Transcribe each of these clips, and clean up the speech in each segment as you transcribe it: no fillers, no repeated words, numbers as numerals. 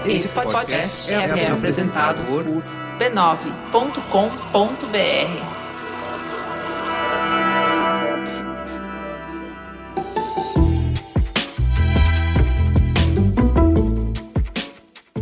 Esse podcast é apresentado por b9.com.br.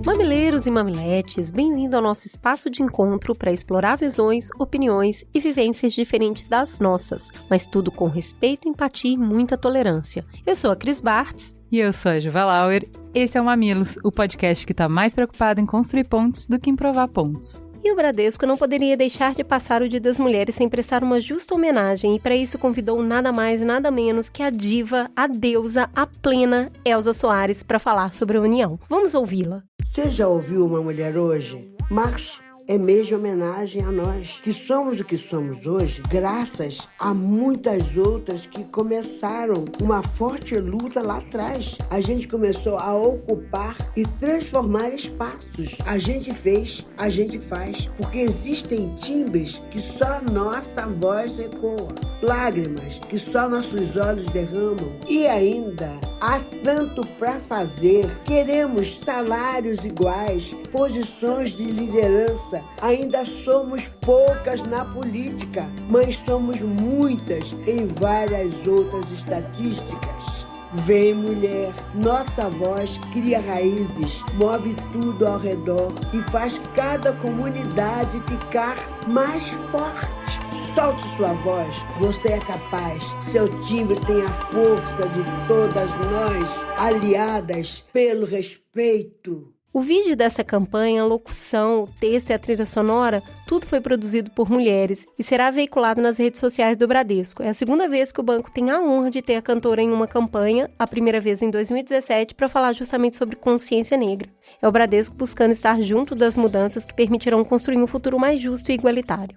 Mamileiros e mamiletes, bem-vindo ao nosso espaço de encontro para explorar visões, opiniões e vivências diferentes das nossas, mas tudo com respeito, empatia e muita tolerância. Eu sou a Cris Bartz. E eu sou a Juva Lauer. Esse é o Mamilos, o podcast que está mais preocupado em construir pontos do que em provar pontos. E o Bradesco não poderia deixar de passar o Dia das Mulheres sem prestar uma justa homenagem, e para isso convidou nada mais e nada menos que a diva, a deusa, a plena Elza Soares para falar sobre a união. Vamos ouvi-la. Você já ouviu uma mulher hoje? Março é mês de homenagem a nós, que somos o que somos hoje, graças a muitas outras que começaram uma forte luta lá atrás. A gente começou a ocupar e transformar espaços. A gente fez, a gente faz, porque existem timbres que só nossa voz ecoa, lágrimas que só nossos olhos derramam. E ainda há tanto para fazer. Queremos salários iguais, posições de liderança. Ainda somos poucas na política, mas somos muitas em várias outras estatísticas. Vem, mulher, nossa voz cria raízes, move tudo ao redor e faz cada comunidade ficar mais forte. Solte sua voz, você é capaz. Seu timbre tem a força de todas nós, aliadas pelo respeito. O vídeo dessa campanha, a locução, o texto e a trilha sonora, tudo foi produzido por mulheres e será veiculado nas redes sociais do Bradesco. É a segunda vez que o banco tem a honra de ter a cantora em uma campanha, a primeira vez em 2017, para falar justamente sobre consciência negra. É o Bradesco buscando estar junto das mudanças que permitirão construir um futuro mais justo e igualitário.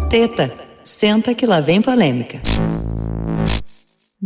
Teta, senta que lá vem polêmica.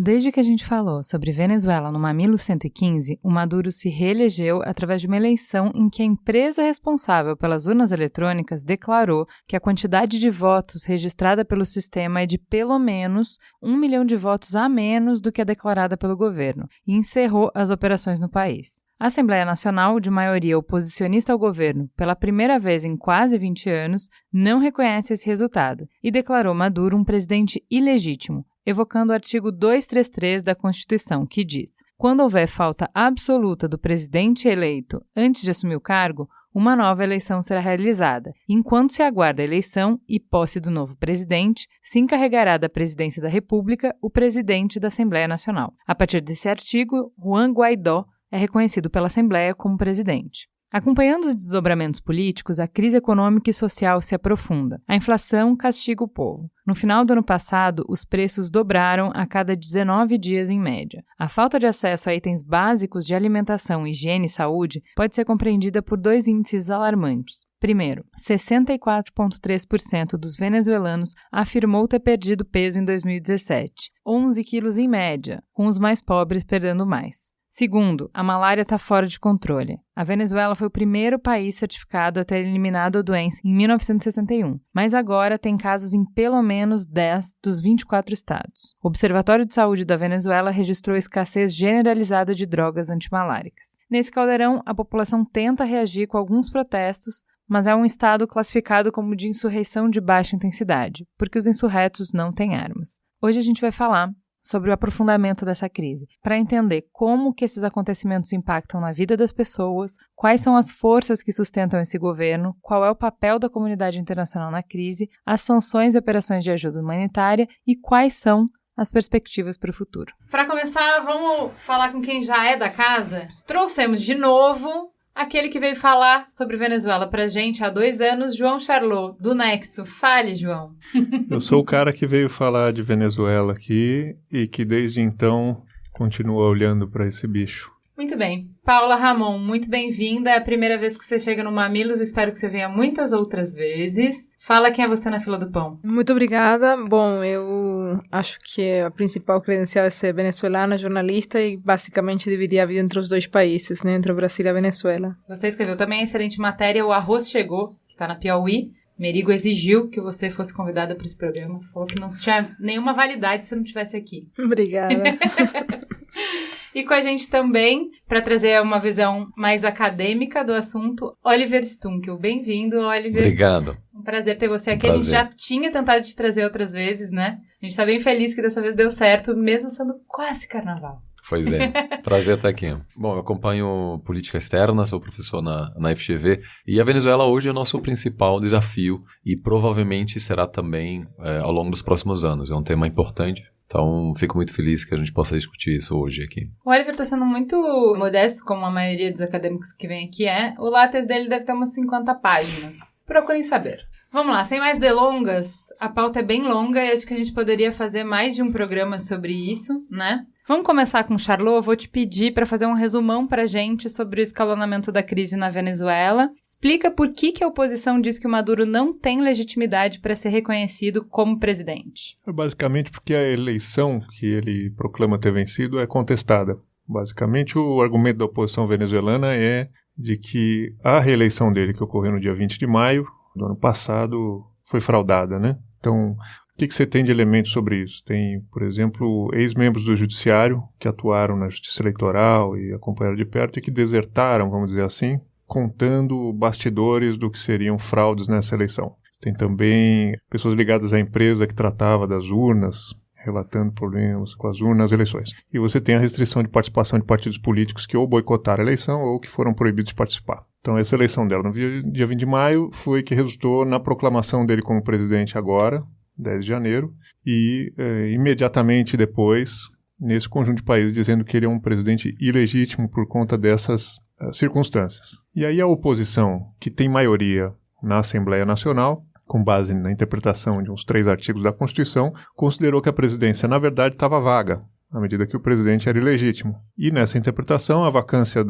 Desde que a gente falou sobre Venezuela no Mamilo 115, o Maduro se reelegeu através de uma eleição em que a empresa responsável pelas urnas eletrônicas declarou que a quantidade de votos registrada pelo sistema é de pelo menos 1 milhão de votos a menos do que a declarada pelo governo e encerrou as operações no país. A Assembleia Nacional, de maioria oposicionista ao governo, pela primeira vez em quase 20 anos, não reconhece esse resultado e declarou Maduro um presidente ilegítimo, evocando o artigo 233 da Constituição, que diz: quando houver falta absoluta do presidente eleito antes de assumir o cargo, uma nova eleição será realizada. Enquanto se aguarda a eleição e posse do novo presidente, se encarregará da presidência da República o presidente da Assembleia Nacional. A partir desse artigo, Juan Guaidó é reconhecido pela Assembleia como presidente. Acompanhando os desdobramentos políticos, a crise econômica e social se aprofunda. A inflação castiga o povo. No final do ano passado, os preços dobraram a cada 19 dias em média. A falta de acesso a itens básicos de alimentação, higiene e saúde pode ser compreendida por dois índices alarmantes. Primeiro, 64,3% dos venezuelanos afirmou ter perdido peso em 2017, 11 quilos em média, com os mais pobres perdendo mais. Segundo, a malária está fora de controle. A Venezuela foi o primeiro país certificado a ter eliminado a doença em 1961, mas agora tem casos em pelo menos 10 dos 24 estados. O Observatório de Saúde da Venezuela registrou escassez generalizada de drogas antimaláricas. Nesse caldeirão, a população tenta reagir com alguns protestos, mas é um estado classificado como de insurreição de baixa intensidade, porque os insurretos não têm armas. Hoje a gente vai falar sobre o aprofundamento dessa crise, para entender como que esses acontecimentos impactam na vida das pessoas, quais são as forças que sustentam esse governo, qual é o papel da comunidade internacional na crise, as sanções e operações de ajuda humanitária e quais são as perspectivas para o futuro. Para começar, vamos falar com quem já é da casa. Trouxemos de novo aquele que veio falar sobre Venezuela pra gente há 2 anos, João Charlot, do Nexo. Fale, João. Eu sou o cara que veio falar de Venezuela aqui e que desde então continua olhando para esse bicho. Muito bem. Paula Ramon, muito bem-vinda. É a primeira vez que você chega no Mamilos, espero que você venha muitas outras vezes. Fala quem é você na fila do pão. Muito obrigada. Bom, eu acho que a principal credencial é ser venezuelana, jornalista e basicamente dividir a vida entre os dois países, né? Entre o Brasil e a Venezuela. Você escreveu também a excelente matéria O Arroz Chegou, que está na Piauí. Merigo exigiu que você fosse convidada para esse programa. Falou que não tinha nenhuma validade se não estivesse aqui. Obrigada. E com a gente também, para trazer uma visão mais acadêmica do assunto, Oliver Stunkel. Bem-vindo, Oliver. Obrigado. Um prazer ter você aqui. A gente já tinha tentado te trazer outras vezes, né? A gente tá bem feliz que dessa vez deu certo, mesmo sendo quase carnaval. Pois é, prazer estar aqui. Bom, eu acompanho política externa, sou professor na FGV, e a Venezuela hoje é o nosso principal desafio e provavelmente será também ao longo dos próximos anos. É um tema importante, então fico muito feliz que a gente possa discutir isso hoje aqui. O Oliver está sendo muito modesto, como a maioria dos acadêmicos que vem aqui é. O látex dele deve ter umas 50 páginas. Procurem saber. Vamos lá, sem mais delongas, a pauta é bem longa e acho que a gente poderia fazer mais de um programa sobre isso, né? Vamos começar com o Charlot. Vou te pedir para fazer um resumão para a gente sobre o escalonamento da crise na Venezuela. Explica por que a oposição diz que o Maduro não tem legitimidade para ser reconhecido como presidente. Basicamente porque a eleição que ele proclama ter vencido é contestada. Basicamente o argumento da oposição venezuelana é de que a reeleição dele, que ocorreu no dia 20 de maio do ano passado, foi fraudada, né? Então, o que você tem de elementos sobre isso? Tem, por exemplo, ex-membros do judiciário que atuaram na justiça eleitoral e acompanharam de perto e que desertaram, vamos dizer assim, contando bastidores do que seriam fraudes nessa eleição. Tem também pessoas ligadas à empresa que tratava das urnas, relatando problemas com as urnas nas eleições. E você tem a restrição de participação de partidos políticos que ou boicotaram a eleição ou que foram proibidos de participar. Então essa eleição dela no dia 20 de maio foi que resultou na proclamação dele como presidente agora, 10 de janeiro, e imediatamente depois, nesse conjunto de países, dizendo que ele é um presidente ilegítimo por conta dessas circunstâncias. E aí a oposição, que tem maioria na Assembleia Nacional, com base na interpretação de uns 3 artigos da Constituição, considerou que a presidência, na verdade, estava vaga, à medida que o presidente era ilegítimo. E nessa interpretação, a vacância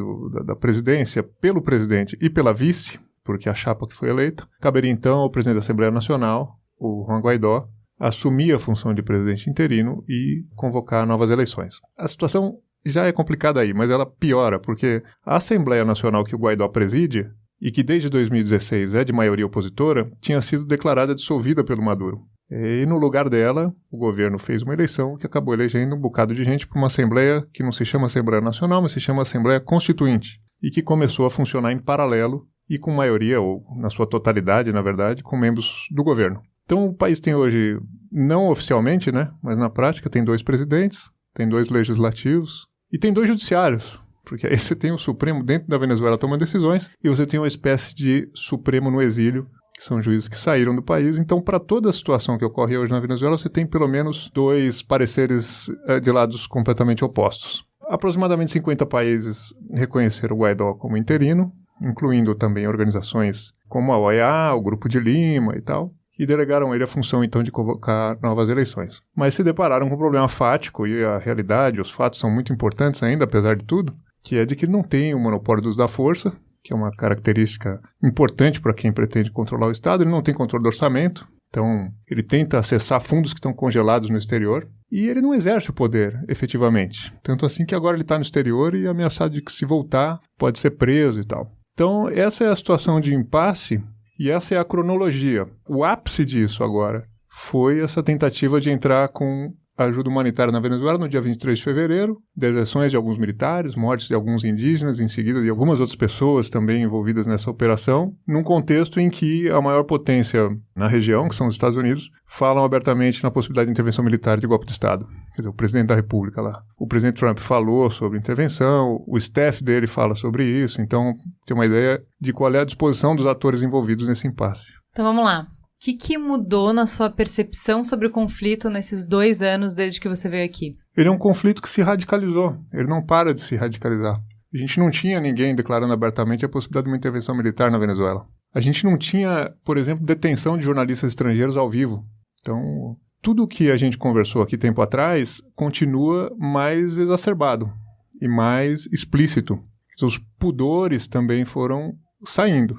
da presidência pelo presidente e pela vice, porque a chapa que foi eleita, caberia então ao presidente da Assembleia Nacional, o Juan Guaidó, assumir a função de presidente interino e convocar novas eleições. A situação já é complicada aí, mas ela piora, porque a Assembleia Nacional que o Guaidó preside, e que desde 2016 é de maioria opositora, tinha sido declarada dissolvida pelo Maduro. E no lugar dela, o governo fez uma eleição que acabou elegendo um bocado de gente para uma Assembleia que não se chama Assembleia Nacional, mas se chama Assembleia Constituinte, e que começou a funcionar em paralelo e com maioria, ou na sua totalidade, na verdade, com membros do governo. Então o país tem hoje, não oficialmente, né, mas na prática, tem 2 presidentes, tem 2 legislativos e tem 2 judiciários. Porque aí você tem o Supremo dentro da Venezuela tomando decisões e você tem uma espécie de Supremo no exílio, que são juízes que saíram do país. Então, para toda a situação que ocorre hoje na Venezuela, você tem pelo menos 2 pareceres de lados completamente opostos. Aproximadamente 50 países reconheceram o Guaidó como interino, incluindo também organizações como a OEA, o Grupo de Lima e tal, e delegaram ele a função, então, de convocar novas eleições. Mas se depararam com um problema fático, e a realidade, os fatos são muito importantes ainda, apesar de tudo, que é de que ele não tem o monopólio do uso da força, que é uma característica importante para quem pretende controlar o Estado. Ele não tem controle do orçamento, então ele tenta acessar fundos que estão congelados no exterior, e ele não exerce o poder, efetivamente. Tanto assim que agora ele está no exterior e ameaçado de que, se voltar, pode ser preso e tal. Então, essa é a situação de impasse, e essa é a cronologia. O ápice disso agora foi essa tentativa de entrar com ajuda humanitária na Venezuela no dia 23 de fevereiro, deserções de alguns militares, mortes de alguns indígenas, em seguida de algumas outras pessoas também envolvidas nessa operação, num contexto em que a maior potência na região, que são os Estados Unidos, falam abertamente na possibilidade de intervenção militar de golpe de Estado. Quer dizer, o presidente da República lá. O presidente Trump falou sobre intervenção, o staff dele fala sobre isso, então tem uma ideia de qual é a disposição dos atores envolvidos nesse impasse. Então vamos lá. O que mudou na sua percepção sobre o conflito nesses 2 anos desde que você veio aqui? Ele é um conflito que se radicalizou. Ele não para de se radicalizar. A gente não tinha ninguém declarando abertamente a possibilidade de uma intervenção militar na Venezuela. A gente não tinha, por exemplo, detenção de jornalistas estrangeiros ao vivo. Então, tudo o que a gente conversou aqui tempo atrás continua mais exacerbado e mais explícito. Os pudores também foram saindo.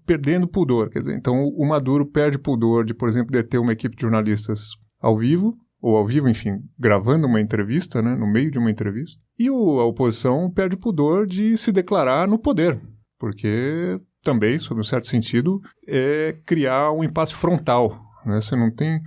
Perdendo pudor, quer dizer, então o Maduro perde pudor de, por exemplo, deter uma equipe de jornalistas ao vivo, enfim, gravando uma entrevista, né, no meio de uma entrevista, e a oposição perde pudor de se declarar no poder, porque também, sob um certo sentido, é criar um impasse frontal, né, você não tem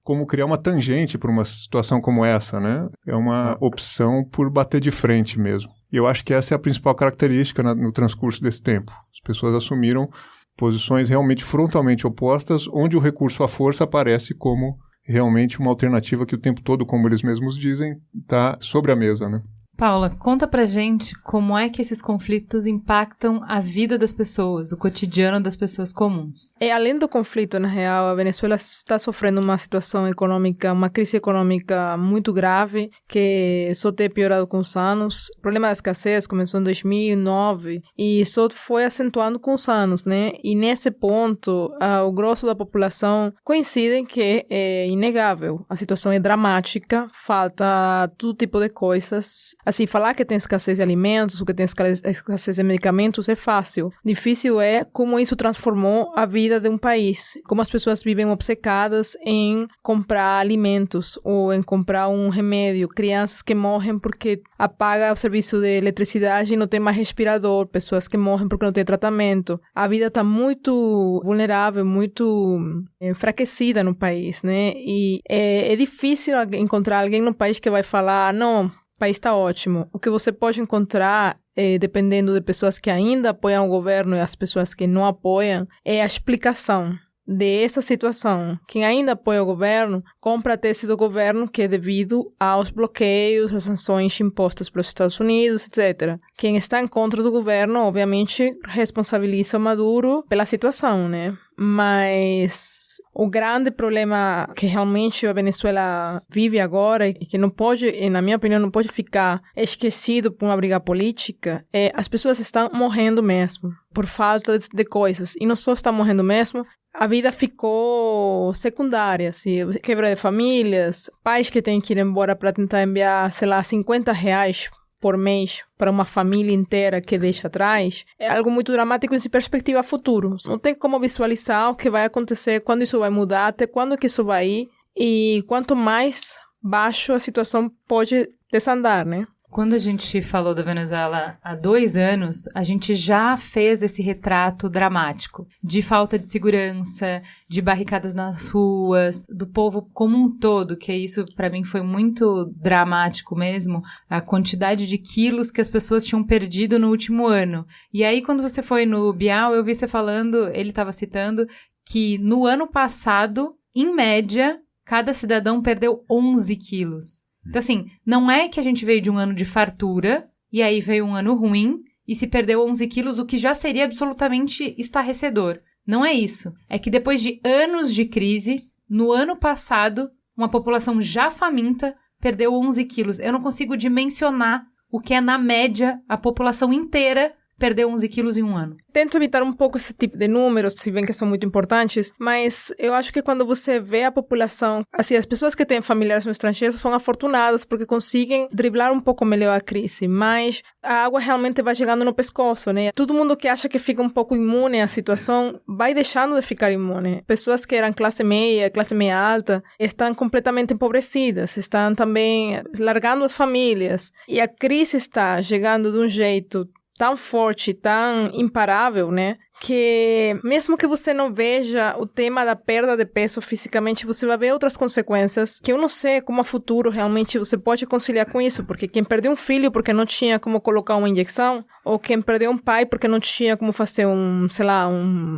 como criar uma tangente para uma situação como essa, né? É uma opção por bater de frente mesmo. E eu acho que essa é a principal característica no transcurso desse tempo. As pessoas assumiram posições realmente frontalmente opostas, onde o recurso à força aparece como realmente uma alternativa que o tempo todo, como eles mesmos dizem, está sobre a mesa, né? Paula, conta pra gente como é que esses conflitos impactam a vida das pessoas, o cotidiano das pessoas comuns. Além do conflito, na real, a Venezuela está sofrendo uma situação econômica, uma crise econômica muito grave, que só tem piorado com os anos. O problema da escassez começou em 2009 e só foi acentuando com os anos, né? E nesse ponto, o grosso da população coincide que é inegável. A situação é dramática, falta todo tipo de coisas. Assim, falar que tem escassez de alimentos, ou que tem escassez de medicamentos é fácil. Difícil é como isso transformou a vida de um país. Como as pessoas vivem obcecadas em comprar alimentos ou em comprar um remédio. Crianças que morrem porque apaga o serviço de eletricidade e não tem mais respirador. Pessoas que morrem porque não tem tratamento. A vida está muito vulnerável, muito enfraquecida no país, né? E é difícil encontrar alguém no país que vai falar, não, o país está ótimo. O que você pode encontrar, dependendo de pessoas que ainda apoiam o governo e as pessoas que não apoiam, é a explicação dessa situação. Quem ainda apoia o governo, compra a tese do governo que é devido aos bloqueios, às sanções impostas pelos Estados Unidos, etc. Quem está em contra do governo, obviamente, responsabiliza Maduro pela situação, né? Mas o grande problema que realmente a Venezuela vive agora e que não pode, na minha opinião, não pode ficar esquecido por uma briga política é as pessoas estão morrendo mesmo por falta de coisas. E não só estão morrendo mesmo, a vida ficou secundária, assim, quebra de famílias, pais que têm que ir embora para tentar enviar, sei lá, R$50 por mês para uma família inteira que deixa atrás, é algo muito dramático em perspectiva futuro. Não tem como visualizar o que vai acontecer, quando isso vai mudar, até quando que isso vai ir, e quanto mais baixo a situação pode desandar, né? Quando a gente falou da Venezuela há 2 anos, a gente já fez esse retrato dramático de falta de segurança, de barricadas nas ruas, do povo como um todo, que isso para mim foi muito dramático mesmo, a quantidade de quilos que as pessoas tinham perdido no último ano. E aí quando você foi no Bial, eu vi você falando, ele estava citando, que no ano passado, em média, cada cidadão perdeu 11 quilos. Então, assim, não é que a gente veio de um ano de fartura, e aí veio um ano ruim, e se perdeu 11 quilos, o que já seria absolutamente estarrecedor. Não é isso. É que depois de anos de crise, no ano passado, uma população já faminta perdeu 11 quilos. Eu não consigo dimensionar o que é, na média, a população inteira perdeu 11 quilos em um ano. Tento evitar um pouco esse tipo de números, se bem que são muito importantes, mas eu acho que quando você vê a população, assim, as pessoas que têm familiares no estrangeiro são afortunadas porque conseguem driblar um pouco melhor a crise, mas a água realmente vai chegando no pescoço, né? Todo mundo que acha que fica um pouco imune à situação vai deixando de ficar imune. Pessoas que eram classe meia alta, estão completamente empobrecidas, estão também largando as famílias, e a crise está chegando de um jeito tão forte, tão imparável, né? Que mesmo que você não veja o tema da perda de peso fisicamente, você vai ver outras consequências que eu não sei como a futuro realmente você pode conciliar com isso, porque quem perdeu um filho porque não tinha como colocar uma injeção, ou quem perdeu um pai porque não tinha como fazer um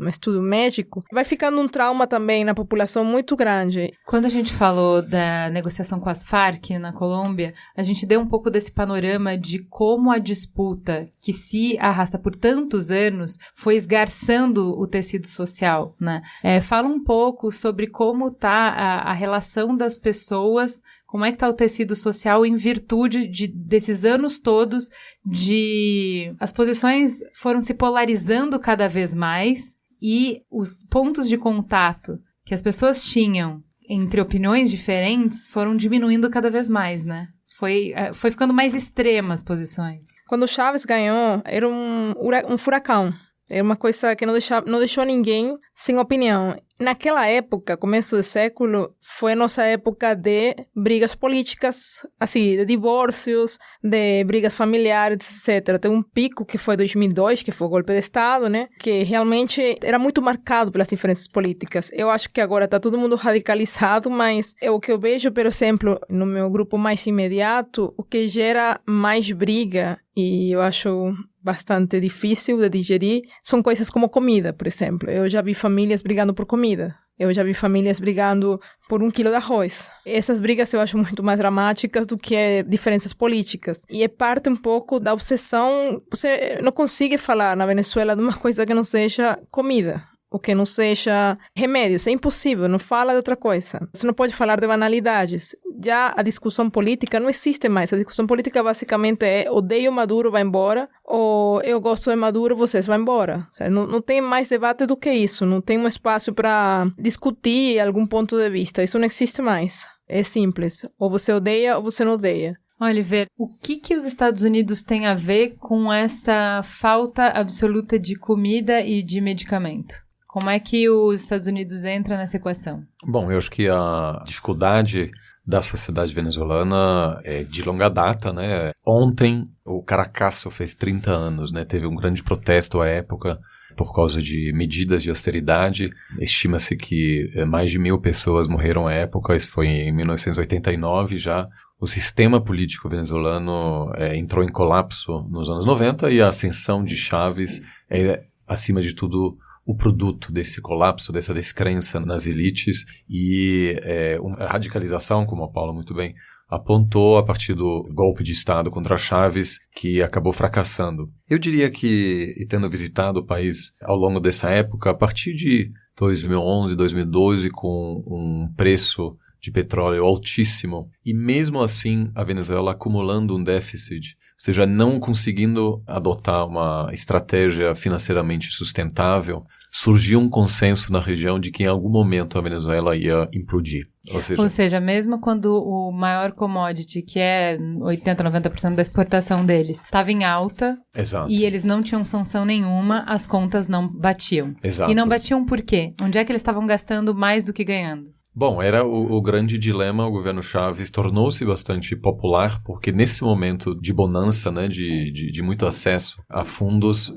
estudo médico, vai ficando um trauma também na população muito grande. Quando a gente falou da negociação com as Farc na Colômbia, a gente deu um pouco desse panorama de como a disputa que se arrasta por tantos anos foi esgarçando o tecido social, né? Fala um pouco sobre como está a relação das pessoas, como é que está o tecido social em virtude desses anos todos de... As posições foram se polarizando cada vez mais e os pontos de contato que as pessoas tinham entre opiniões diferentes foram diminuindo cada vez mais, né? Foi ficando mais extremas as posições. Quando o Chávez ganhou, era um furacão. Era uma coisa que não deixou ninguém sem opinião. naquela época, começo do século, foi a nossa época de brigas políticas, assim, de divórcios, de brigas familiares, etc. Tem um pico que foi 2002, que foi o golpe de Estado, né? Que realmente era muito marcado pelas diferenças políticas. Eu acho que agora está todo mundo radicalizado, mas o que eu vejo, por exemplo, no meu grupo mais imediato, o que gera mais briga, e eu acho bastante difícil de digerir, são coisas como comida, por exemplo. Eu já vi famílias brigando por comida. Eu já vi famílias brigando por 1 quilo de arroz. Essas brigas eu acho muito mais dramáticas do que diferenças políticas. E é parte um pouco da obsessão. Você não consegue falar na Venezuela de uma coisa que não seja comida. O que não seja remédios. É impossível, não fala de outra coisa. Você não pode falar de banalidades. Já a discussão política não existe mais. A discussão política basicamente é odeio Maduro, vai embora, ou eu gosto de Maduro, vocês vão embora. Não tem mais debate do que isso. Não tem um espaço para discutir algum ponto de vista. Isso não existe mais. É simples. Ou você odeia ou você não odeia. Oliver, o que os Estados Unidos têm a ver com essa falta absoluta de comida e de medicamento? Como é que os Estados Unidos entram nessa equação? Bom, eu acho que a dificuldade da sociedade venezuelana é de longa data, né? Ontem, o Caracazo fez 30 anos, né? Teve um grande protesto à época por causa de medidas de austeridade. Estima-se que mais de 1.000 pessoas morreram à época, isso foi em 1989 já. O sistema político venezuelano entrou em colapso nos anos 90 e a ascensão de Chávez é, acima de tudo, o produto desse colapso, dessa descrença nas elites e uma radicalização, como a Paula muito bem apontou, a partir do golpe de Estado contra Chávez, que acabou fracassando. Eu diria que, e tendo visitado o país ao longo dessa época, a partir de 2011, 2012, com um preço de petróleo altíssimo, e mesmo assim a Venezuela acumulando um déficit, ou seja, não conseguindo adotar uma estratégia financeiramente sustentável, surgiu um consenso na região de que em algum momento a Venezuela ia implodir. Ou seja, mesmo quando o maior commodity, que é 80%, 90% da exportação deles, estava em alta, exato, e eles não tinham sanção nenhuma, as contas não batiam. Exato. E não batiam por quê? Onde é que eles estavam gastando mais do que ganhando? Bom, era o grande dilema. O governo Chávez tornou-se bastante popular porque nesse momento de bonança, né, de muito acesso a fundos,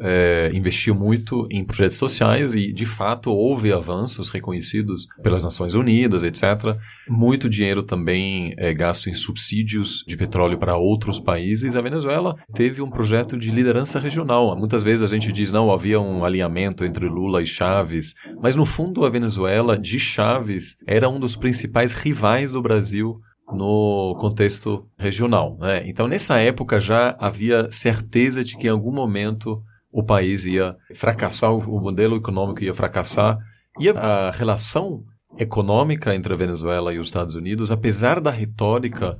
investiu muito em projetos sociais e, de fato, houve avanços reconhecidos pelas Nações Unidas, etc. Muito dinheiro também gasto em subsídios de petróleo para outros países. A Venezuela teve um projeto de liderança regional. Muitas vezes a gente diz, não, havia um alinhamento entre Lula e Chávez, mas no fundo a Venezuela de Chávez era um dos principais rivais do Brasil no contexto regional, né? Então, nessa época já havia certeza de que em algum momento o país ia fracassar, o modelo econômico ia fracassar, e a relação econômica entre a Venezuela e os Estados Unidos, apesar da retórica,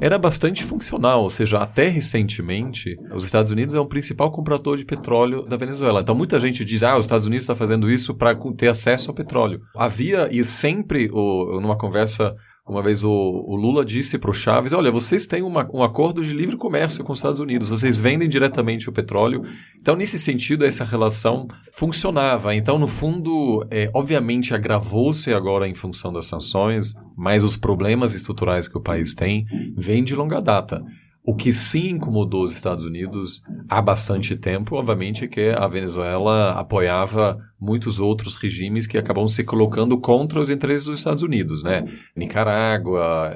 era bastante funcional, ou seja, até recentemente, os Estados Unidos é o principal comprador de petróleo da Venezuela. Então, muita gente diz, os Estados Unidos está fazendo isso para ter acesso ao petróleo. Havia, e sempre, numa conversa, uma vez o Lula disse para o Chávez, olha, vocês têm um acordo de livre comércio com os Estados Unidos, vocês vendem diretamente o petróleo. Então, nesse sentido, essa relação funcionava. Então, no fundo, obviamente, agravou-se agora em função das sanções, mas os problemas estruturais que o país tem vêm de longa data. O que sim incomodou os Estados Unidos há bastante tempo, obviamente, é que a Venezuela apoiava muitos outros regimes que acabam se colocando contra os interesses dos Estados Unidos, né? Nicarágua,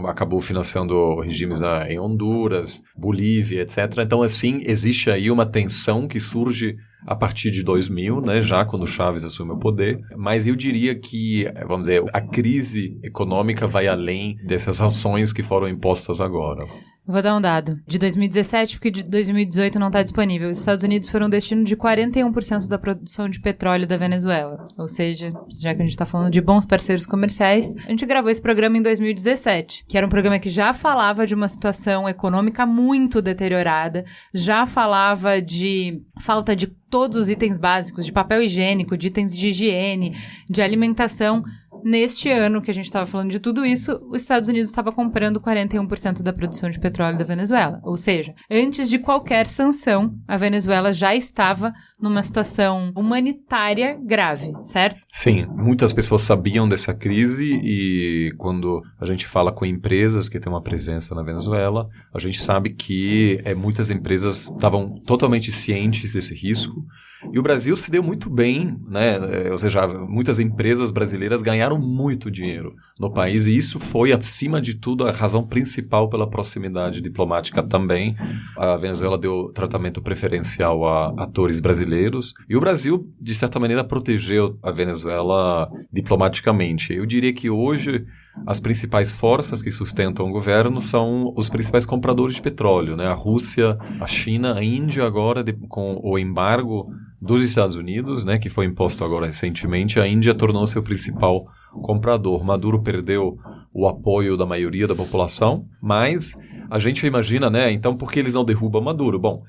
acabou financiando regimes em Honduras, Bolívia, etc. Então, assim, existe aí uma tensão que surge a partir de 2000, né, já quando Chávez assume o poder, mas eu diria que, vamos dizer, a crise econômica vai além dessas ações que foram impostas agora. Vou dar um dado. De 2017, porque de 2018 não está disponível. Os Estados Unidos foram destino de 41% da produção de petróleo da Venezuela. Ou seja, já que a gente está falando de bons parceiros comerciais, a gente gravou esse programa em 2017, que era um programa que já falava de uma situação econômica muito deteriorada, já falava de falta de todos os itens básicos, de papel higiênico, de itens de higiene, de alimentação. neste ano que a gente estava falando de tudo isso, os Estados Unidos estava comprando 41% da produção de petróleo da Venezuela. Ou seja, antes de qualquer sanção, a Venezuela já estava numa situação humanitária grave, certo? Sim, muitas pessoas sabiam dessa crise e quando a gente fala com empresas que têm uma presença na Venezuela, a gente sabe que muitas empresas estavam totalmente cientes desse risco. E o Brasil se deu muito bem, né? Ou seja, muitas empresas brasileiras ganharam muito dinheiro no país e isso foi, acima de tudo, a razão principal pela proximidade diplomática também. A Venezuela deu tratamento preferencial a atores brasileiros e o Brasil, de certa maneira, protegeu a Venezuela diplomaticamente. Eu diria que hoje as principais forças que sustentam o governo são os principais compradores de petróleo, né? A Rússia, a China, a Índia agora, com o embargo dos Estados Unidos, né, que foi imposto agora recentemente, a Índia tornou-se o principal comprador. Maduro perdeu o apoio da maioria da população, mas a gente imagina, né, então por que eles não derrubam Maduro? Bom,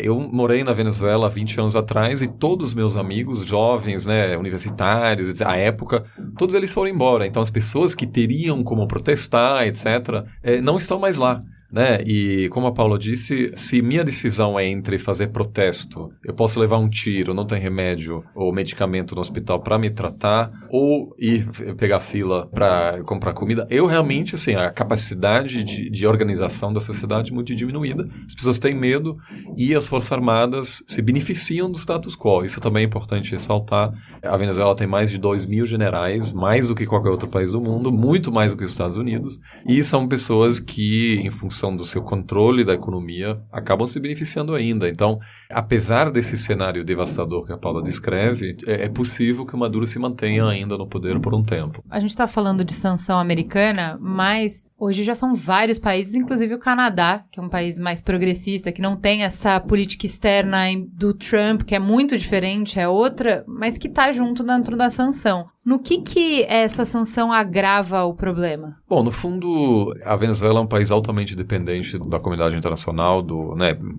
eu morei na Venezuela há 20 anos atrás e todos os meus amigos jovens, né, universitários, à época, todos eles foram embora. Então as pessoas que teriam como protestar, etc., não estão mais lá. Né? E como a Paula disse, se minha decisão é entre fazer protesto, eu posso levar um tiro, não tem remédio ou medicamento no hospital para me tratar, ou ir pegar fila para comprar comida, eu realmente, assim, a capacidade de organização da sociedade é muito diminuída, as pessoas têm medo e as Forças Armadas se beneficiam do status quo. Isso também é importante ressaltar. A Venezuela tem mais de 2.000 generais, mais do que qualquer outro país do mundo, muito mais do que os Estados Unidos, e são pessoas que, em função do seu controle da economia, acabam se beneficiando ainda. Então, apesar desse cenário devastador que a Paula descreve, é possível que o Maduro se mantenha ainda no poder por um tempo. A gente está falando de sanção americana, mas hoje já são vários países, inclusive o Canadá, que é um país mais progressista, que não tem essa política externa do Trump, que é muito diferente, é outra, mas que está junto dentro da sanção. No que essa sanção agrava o problema? Bom, no fundo, a Venezuela é um país altamente dependente da comunidade internacional,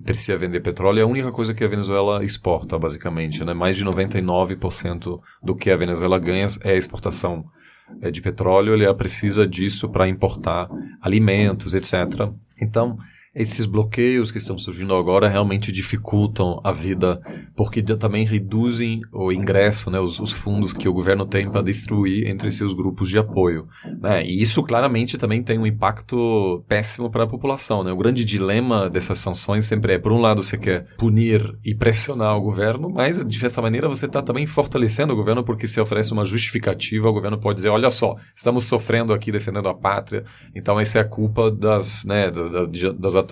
precisa vender petróleo, é a única coisa que a Venezuela exporta, basicamente, né? Mais de 99% do que a Venezuela ganha é exportação de petróleo, ela precisa disso para importar alimentos, etc. Então, esses bloqueios que estão surgindo agora realmente dificultam a vida, porque também reduzem o ingresso, né, os fundos que o governo tem para distribuir entre seus grupos de apoio, né? E isso claramente também tem um impacto péssimo para a população, né? O grande dilema dessas sanções sempre por um lado, você quer punir e pressionar o governo, mas de certa maneira você está também fortalecendo o governo, porque se oferece uma justificativa, o governo pode dizer, olha só, estamos sofrendo aqui defendendo a pátria, então essa é a culpa das atores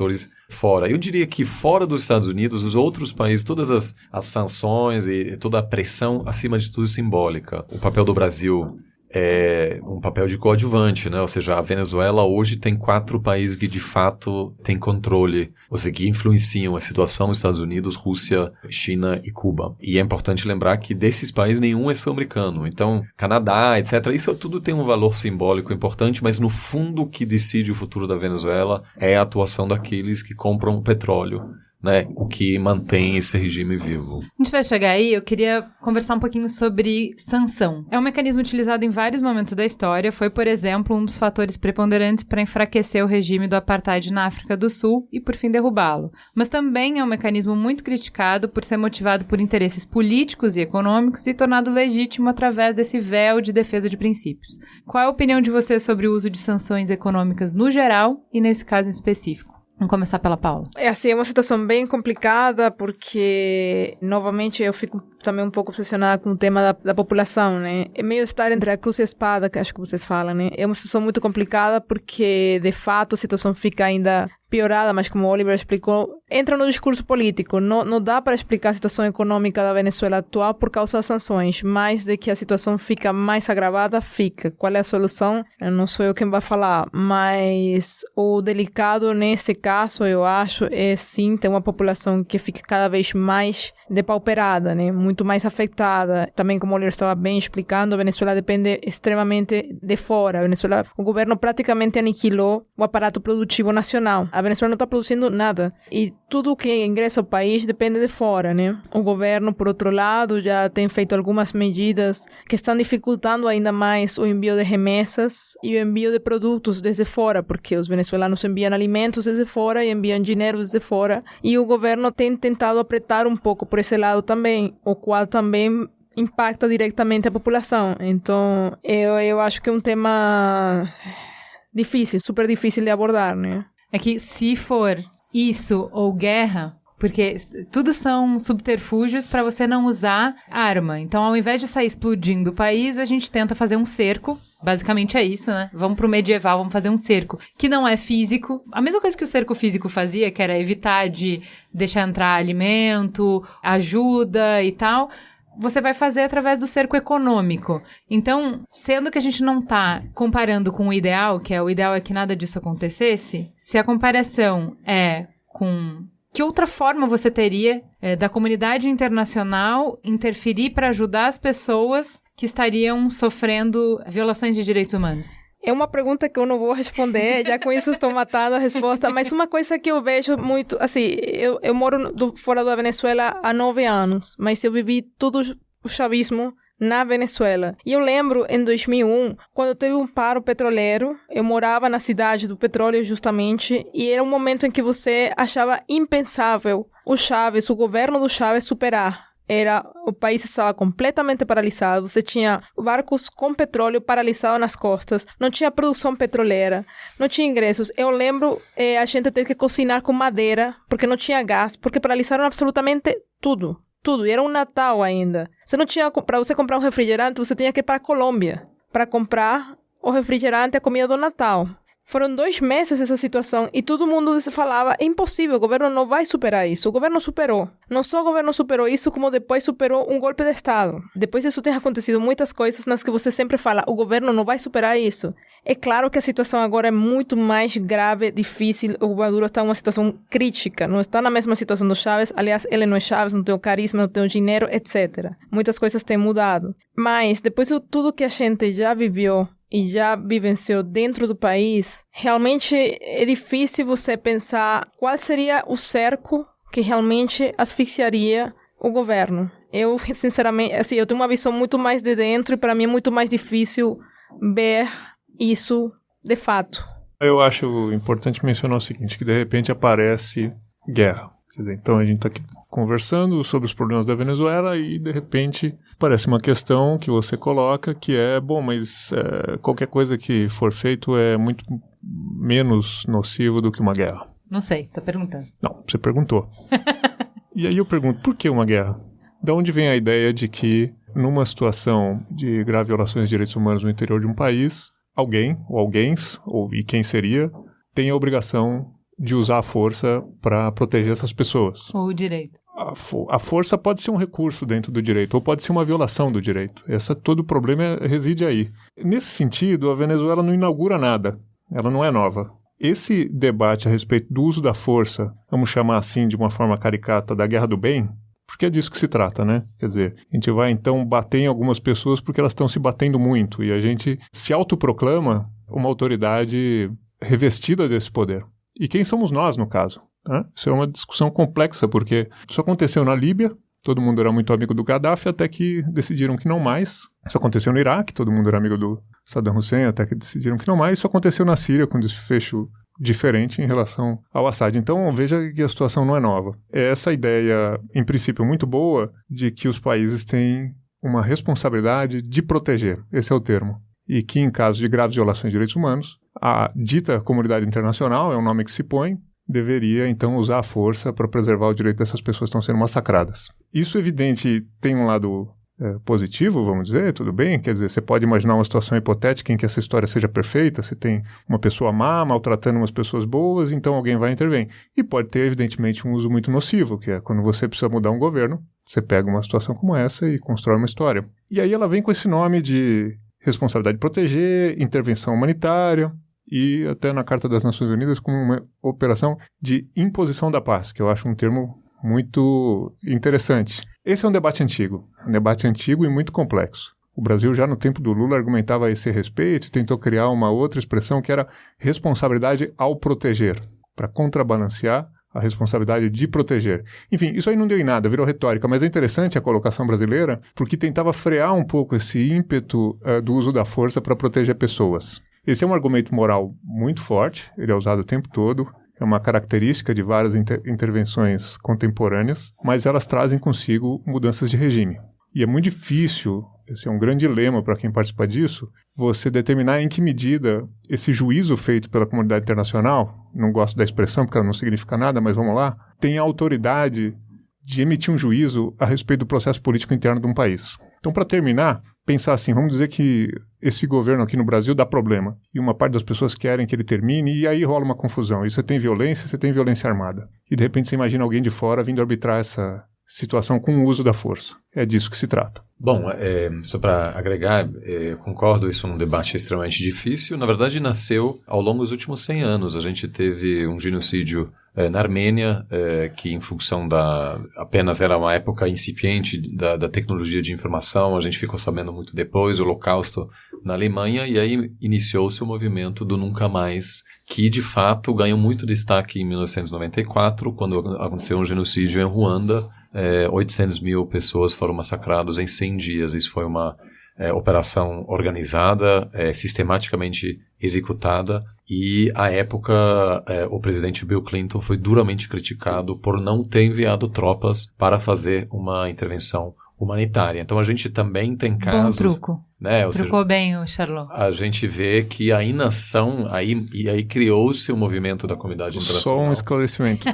fora. Eu diria que fora dos Estados Unidos, os outros países, todas as sanções e toda a pressão, acima de tudo, simbólica. O papel do Brasil é um papel de coadjuvante, né? Ou seja, a Venezuela hoje tem 4 países que de fato têm controle, ou seja, que influenciam a situação nos Estados Unidos, Rússia, China e Cuba. E é importante lembrar que desses países nenhum é sul-americano. Então, Canadá, etc. Isso tudo tem um valor simbólico importante, mas no fundo o que decide o futuro da Venezuela é a atuação daqueles que compram petróleo, né, o que mantém esse regime vivo. A gente vai chegar aí, eu queria conversar um pouquinho sobre sanção. É um mecanismo utilizado em vários momentos da história, foi, por exemplo, um dos fatores preponderantes para enfraquecer o regime do apartheid na África do Sul e, por fim, derrubá-lo. Mas também é um mecanismo muito criticado por ser motivado por interesses políticos e econômicos e tornado legítimo através desse véu de defesa de princípios. Qual é a opinião de você sobre o uso de sanções econômicas no geral e nesse caso em específico? Vamos começar pela Paula. É uma situação bem complicada porque, novamente, eu fico também um pouco obsessionada com o tema da população, né? É meio estar entre a cruz e a espada, que acho que vocês falam, né? É uma situação muito complicada porque, de fato, a situação fica ainda piorada, mas como o Oliver explicou, entra no discurso político. Não dá para explicar a situação econômica da Venezuela atual por causa das sanções, mas de que a situação fica mais agravada, fica. Qual é a solução? Eu não sou eu quem vai falar, mas o delicado nesse caso, eu acho, é sim ter uma população que fica cada vez mais depauperada, né? Muito mais afetada. Também, como o Oliver estava bem explicando, a Venezuela depende extremamente de fora. A Venezuela, o governo praticamente aniquilou o aparato produtivo nacional. A Venezuela não está produzindo nada. E tudo que ingressa ao país depende de fora, né? O governo, por outro lado, já tem feito algumas medidas que estão dificultando ainda mais o envio de remessas e o envio de produtos desde fora, porque os venezuelanos enviam alimentos desde fora e enviam dinheiro desde fora, e o governo tem tentado apertar um pouco por esse lado também, o qual também impacta diretamente a população. Então, eu acho que é um tema difícil, super difícil de abordar, né? É que se for isso ou guerra, porque tudo são subterfúgios para você não usar arma. Então, ao invés de sair explodindo o país, a gente tenta fazer um cerco. Basicamente é isso, né? Vamos pro medieval, vamos fazer um cerco, que não é físico. A mesma coisa que o cerco físico fazia, que era evitar de deixar entrar alimento, ajuda e tal, você vai fazer através do cerco econômico. Então, sendo que a gente não está comparando com o ideal, que o ideal é que nada disso acontecesse, se a comparação é com que outra forma você teria da comunidade internacional interferir para ajudar as pessoas que estariam sofrendo violações de direitos humanos? É uma pergunta que eu não vou responder, já com isso estou matando a resposta, mas uma coisa que eu vejo muito, assim, eu moro fora da Venezuela há 9 anos, mas eu vivi todo o chavismo na Venezuela. E eu lembro, em 2001, quando teve um paro petroleiro, eu morava na cidade do petróleo justamente, e era um momento em que você achava impensável o governo do Chávez superar. O país estava completamente paralisado, você tinha barcos com petróleo paralisados nas costas, não tinha produção petroleira, não tinha ingressos. Eu lembro a gente ter que cozinhar com madeira, porque não tinha gás, porque paralisaram absolutamente tudo. Tudo, e era um Natal ainda. Você não tinha, para você comprar um refrigerante, você tinha que ir para a Colômbia para comprar o refrigerante e a comida do Natal. Foram 2 meses essa situação e todo mundo falava, é impossível, o governo não vai superar isso. O governo superou. Não só o governo superou isso, como depois superou um golpe de Estado. Depois disso tem acontecido muitas coisas nas que você sempre fala, o governo não vai superar isso. É claro que a situação agora é muito mais grave, difícil. O Maduro está em uma situação crítica, não está na mesma situação do Chávez. Aliás, ele não é Chávez, não tem o carisma, não tem o dinheiro, etc. Muitas coisas têm mudado. Mas, depois de tudo que a gente já viveu e já vivenciou dentro do país, realmente é difícil você pensar qual seria o cerco que realmente asfixiaria o governo. Eu, sinceramente, assim, eu tenho uma visão muito mais de dentro e para mim é muito mais difícil ver isso de fato. Eu acho importante mencionar o seguinte, que de repente aparece guerra. Quer dizer, então a gente está aqui conversando sobre os problemas da Venezuela e de repente parece uma questão que você coloca que é, bom, mas qualquer coisa que for feito é muito menos nocivo do que uma guerra. Não sei, tá perguntando. Não, você perguntou. E aí eu pergunto, por que uma guerra? Da onde vem a ideia de que numa situação de grave violações de direitos humanos no interior de um país, alguém, ou alguéns, e quem seria, tem a obrigação de usar a força para proteger essas pessoas? Ou o direito. A força pode ser um recurso dentro do direito, ou pode ser uma violação do direito. Todo o problema reside aí. Nesse sentido, a Venezuela não inaugura nada. Ela não é nova. Esse debate a respeito do uso da força, vamos chamar assim de uma forma caricata, da guerra do bem, porque é disso que se trata, né? Quer dizer, a gente vai então bater em algumas pessoas porque elas estão se batendo muito, e a gente se autoproclama uma autoridade revestida desse poder. E quem somos nós, no caso? Isso é uma discussão complexa, porque isso aconteceu na Líbia, todo mundo era muito amigo do Gaddafi, até que decidiram que não mais. Isso aconteceu no Iraque, todo mundo era amigo do Saddam Hussein, até que decidiram que não mais. Isso aconteceu na Síria, com desfecho diferente em relação ao Assad. Então, veja que a situação não é nova. É essa ideia, em princípio, muito boa, de que os países têm uma responsabilidade de proteger, esse é o termo, e que em caso de graves violações de direitos humanos, a dita comunidade internacional, é um nome que se põe, deveria então usar a força para preservar o direito dessas pessoas que estão sendo massacradas. Isso, evidente, tem um lado positivo, vamos dizer, tudo bem, quer dizer, você pode imaginar uma situação hipotética em que essa história seja perfeita, você tem uma pessoa má, maltratando umas pessoas boas, então alguém vai intervir. E pode ter, evidentemente, um uso muito nocivo, que é quando você precisa mudar um governo, você pega uma situação como essa e constrói uma história. E aí ela vem com esse nome de responsabilidade de proteger, intervenção humanitária, e até na Carta das Nações Unidas como uma operação de imposição da paz, que eu acho um termo muito interessante. Esse é um debate antigo e muito complexo. O Brasil já no tempo do Lula argumentava a esse respeito e tentou criar uma outra expressão que era responsabilidade ao proteger, para contrabalancear a responsabilidade de proteger. Enfim, isso aí não deu em nada, virou retórica, mas é interessante a colocação brasileira porque tentava frear um pouco esse ímpeto do uso da força para proteger pessoas. Esse é um argumento moral muito forte, ele é usado o tempo todo, é uma característica de várias intervenções contemporâneas, mas elas trazem consigo mudanças de regime. E é muito difícil, esse é um grande dilema para quem participa disso, você determinar em que medida esse juízo feito pela comunidade internacional, não gosto da expressão porque ela não significa nada, mas vamos lá, tem a autoridade de emitir um juízo a respeito do processo político interno de um país. Então, para terminar, pensar assim, vamos dizer que esse governo aqui no Brasil dá problema, e uma parte das pessoas querem que ele termine, e aí rola uma confusão. E você tem violência armada. E de repente você imagina alguém de fora vindo arbitrar essa situação com o uso da força. É disso que se trata. Bom, só para agregar, concordo, isso é um debate extremamente difícil. Na verdade, nasceu ao longo dos últimos 100 anos. A gente teve um genocídio na Armênia, que em função apenas era uma época incipiente da tecnologia de informação, a gente ficou sabendo muito depois, o Holocausto na Alemanha, e aí iniciou-se o movimento do Nunca Mais, que de fato ganhou muito destaque em 1994, quando aconteceu um genocídio em Ruanda. 800 mil pessoas foram massacradas em 100 dias. Isso foi uma operação organizada, sistematicamente executada, e à época o presidente Bill Clinton foi duramente criticado por não ter enviado tropas para fazer uma intervenção humanitária. Então a gente também tem casos... Bom truco. Né? Trucou bem o Charlot. A gente vê que a inação, e aí criou-se o movimento da comunidade internacional. Só um esclarecimento.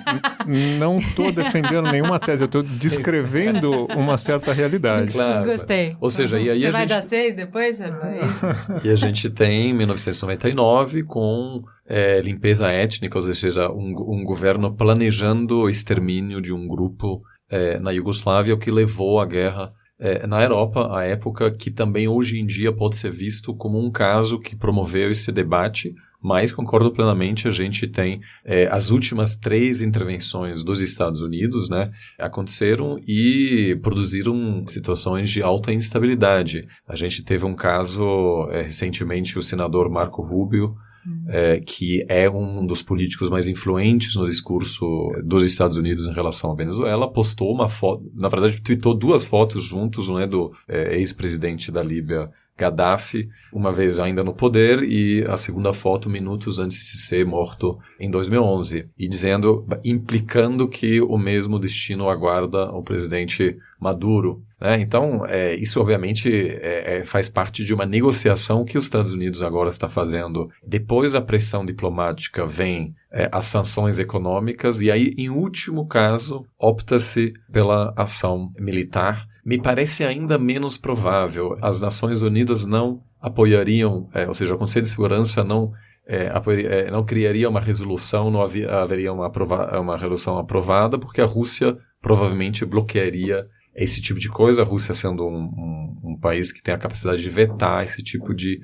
Não estou defendendo nenhuma tese, eu estou descrevendo uma certa realidade. Claro. Gostei. Ou seja, e aí Você a vai gente... dar 6 depois, Charlot? E a gente tem 1999 com limpeza étnica, ou seja, um governo planejando o extermínio de um grupo na Iugoslávia, o que levou à guerra na Europa, à época, que também hoje em dia pode ser visto como um caso que promoveu esse debate, mas concordo plenamente, a gente tem as últimas 3 intervenções dos Estados Unidos, né, aconteceram e produziram situações de alta instabilidade. A gente teve um caso, recentemente, o senador Marco Rubio, que é um dos políticos mais influentes no discurso dos Estados Unidos em relação à Venezuela, postou uma foto, na verdade tweetou 2 fotos juntos, um do ex-presidente da Líbia, Gaddafi, uma vez ainda no poder, e a segunda foto minutos antes de ser morto em 2011, e implicando que o mesmo destino aguarda o presidente Maduro. Então, isso obviamente faz parte de uma negociação que os Estados Unidos agora está fazendo. Depois da pressão diplomática vem as sanções econômicas, e aí, em último caso, opta-se pela ação militar. Me parece ainda menos provável. As Nações Unidas não apoiariam, ou seja, o Conselho de Segurança não criaria uma resolução, não haveria uma resolução aprovada, porque a Rússia provavelmente bloquearia esse tipo de coisa, a Rússia sendo um país que tem a capacidade de vetar esse tipo de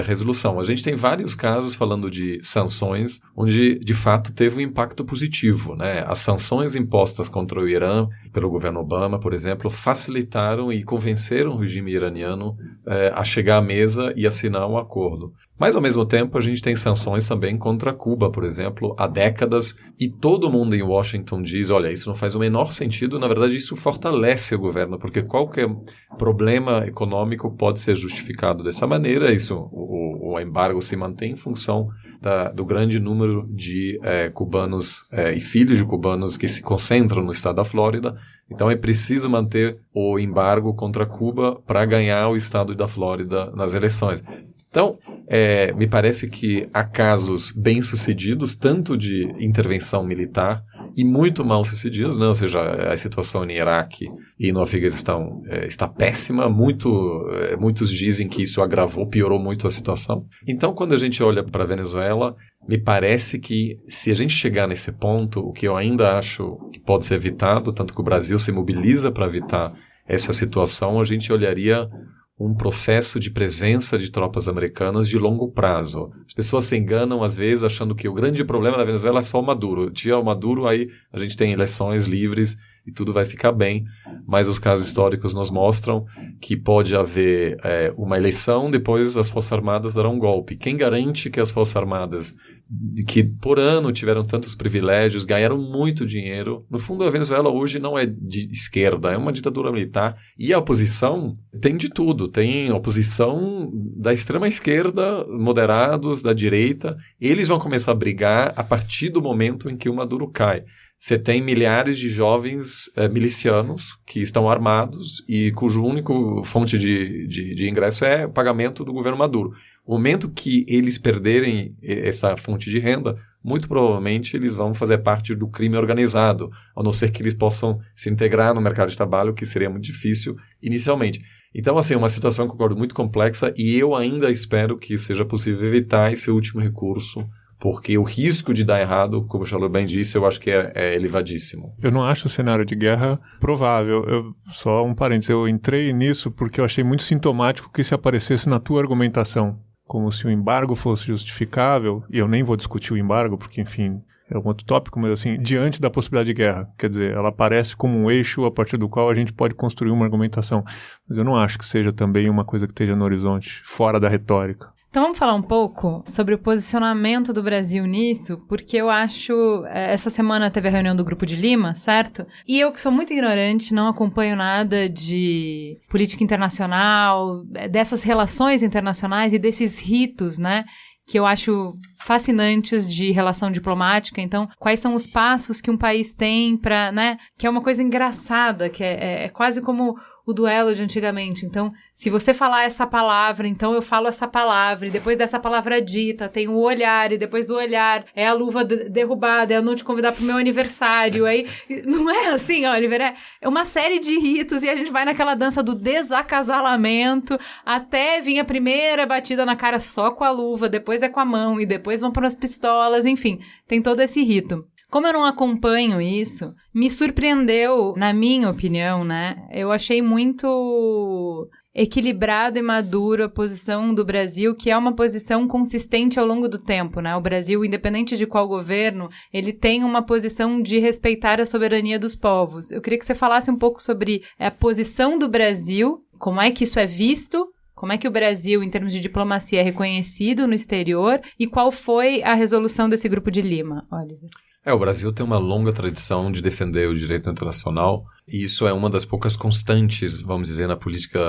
resolução. A gente tem vários casos falando de sanções, onde de fato teve um impacto positivo, né? As sanções impostas contra o Irã pelo governo Obama, por exemplo, facilitaram e convenceram o regime iraniano a chegar à mesa e assinar um acordo. Mas, ao mesmo tempo, a gente tem sanções também contra Cuba, por exemplo, há décadas, e todo mundo em Washington diz, olha, isso não faz o menor sentido, na verdade isso fortalece o governo, porque qualquer problema econômico pode ser justificado dessa maneira, o embargo se mantém em função do grande número de cubanos e filhos de cubanos que se concentram no estado da Flórida. Então é preciso manter o embargo contra Cuba para ganhar o estado da Flórida nas eleições. Então, me parece que há casos bem-sucedidos, tanto de intervenção militar, e muito mal-sucedidos, né? Ou seja, a situação no Iraque e no Afeganistão está péssima, muitos dizem que isso piorou muito a situação. Então, quando a gente olha para a Venezuela, me parece que se a gente chegar nesse ponto, o que eu ainda acho que pode ser evitado, tanto que o Brasil se mobiliza para evitar essa situação, a gente olharia um processo de presença de tropas americanas de longo prazo. As pessoas se enganam, às vezes, achando que o grande problema da Venezuela é só o Maduro. Tira o Maduro, aí a gente tem eleições livres e tudo vai ficar bem. mas os casos históricos nos mostram que pode haver uma eleição, depois as Forças Armadas darão um golpe. Quem garante que as Forças Armadas, que por ano tiveram tantos privilégios, ganharam muito dinheiro? No fundo, a Venezuela hoje não é de esquerda, é uma ditadura militar. E a oposição tem de tudo. Tem oposição da extrema esquerda, moderados, da direita. Eles vão começar a brigar a partir do momento em que o Maduro cai. Você tem milhares de jovens milicianos que estão armados e cuja única fonte de ingresso é o pagamento do governo Maduro. No momento que eles perderem essa fonte de renda, muito provavelmente eles vão fazer parte do crime organizado, a não ser que eles possam se integrar no mercado de trabalho, que seria muito difícil inicialmente. Então, assim, é uma situação, concordo, muito complexa e eu ainda espero que seja possível evitar esse último recurso, porque o risco de dar errado, como o Chalor bem disse, eu acho que é elevadíssimo. Eu não acho o cenário de guerra provável. Só um parênteses, eu entrei nisso porque eu achei muito sintomático que isso aparecesse na tua argumentação, como se o embargo fosse justificável, e eu nem vou discutir o embargo, porque, enfim, é um outro tópico, mas assim, diante da possibilidade de guerra. Quer dizer, ela aparece como um eixo a partir do qual a gente pode construir uma argumentação. Mas eu não acho que seja também uma coisa que esteja no horizonte, fora da retórica. Então vamos falar um pouco sobre o posicionamento do Brasil nisso, porque eu acho... Essa semana teve a reunião do Grupo de Lima, certo? E eu que sou muito ignorante, não acompanho nada de política internacional, dessas relações internacionais e desses ritos, né? Que eu acho fascinantes de relação diplomática. Então, quais são os passos que um país tem para, né? Que é uma coisa engraçada, que é quase como o duelo de antigamente. Então, se você falar essa palavra, então eu falo essa palavra, e depois dessa palavra dita, tem o olhar, e depois do olhar é a luva derrubada, é eu não te convidar pro meu aniversário. Aí, não é assim, Oliver, é uma série de ritos, e a gente vai naquela dança do desacasalamento, até vir a primeira batida na cara só com a luva, depois é com a mão, e depois vão para as pistolas, enfim, tem todo esse rito. Como eu não acompanho isso, me surpreendeu, na minha opinião, né? Eu achei muito equilibrado e maduro a posição do Brasil, que é uma posição consistente ao longo do tempo, né? O Brasil, independente de qual governo, ele tem uma posição de respeitar a soberania dos povos. Eu queria que você falasse um pouco sobre a posição do Brasil, como é que isso é visto, como é que o Brasil, em termos de diplomacia, é reconhecido no exterior e qual foi a resolução desse Grupo de Lima, Oliver? O Brasil tem uma longa tradição de defender o direito internacional e isso é uma das poucas constantes, vamos dizer, na política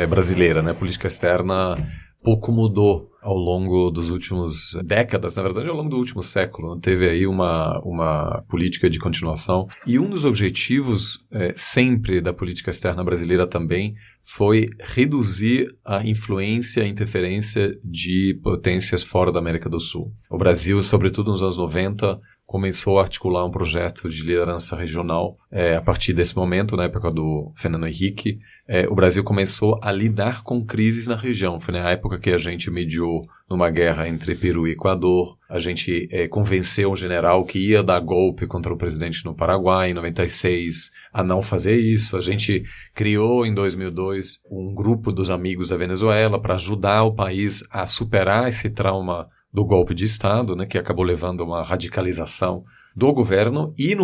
brasileira, né? A política externa pouco mudou ao longo dos últimos décadas, na verdade, ao longo do último século. Teve aí uma política de continuação. E um dos objetivos sempre da política externa brasileira também foi reduzir a influência e interferência de potências fora da América do Sul. O Brasil, sobretudo nos anos 90, começou a articular um projeto de liderança regional. A partir desse momento, na época do Fernando Henrique, o Brasil começou a lidar com crises na região. Foi na época que a gente mediou numa guerra entre Peru e Equador. A gente convenceu o general que ia dar golpe contra o presidente no Paraguai, em 96, a não fazer isso. A gente criou, em 2002, um grupo dos amigos da Venezuela para ajudar o país a superar esse trauma do golpe de Estado, né, que acabou levando a uma radicalização do governo e,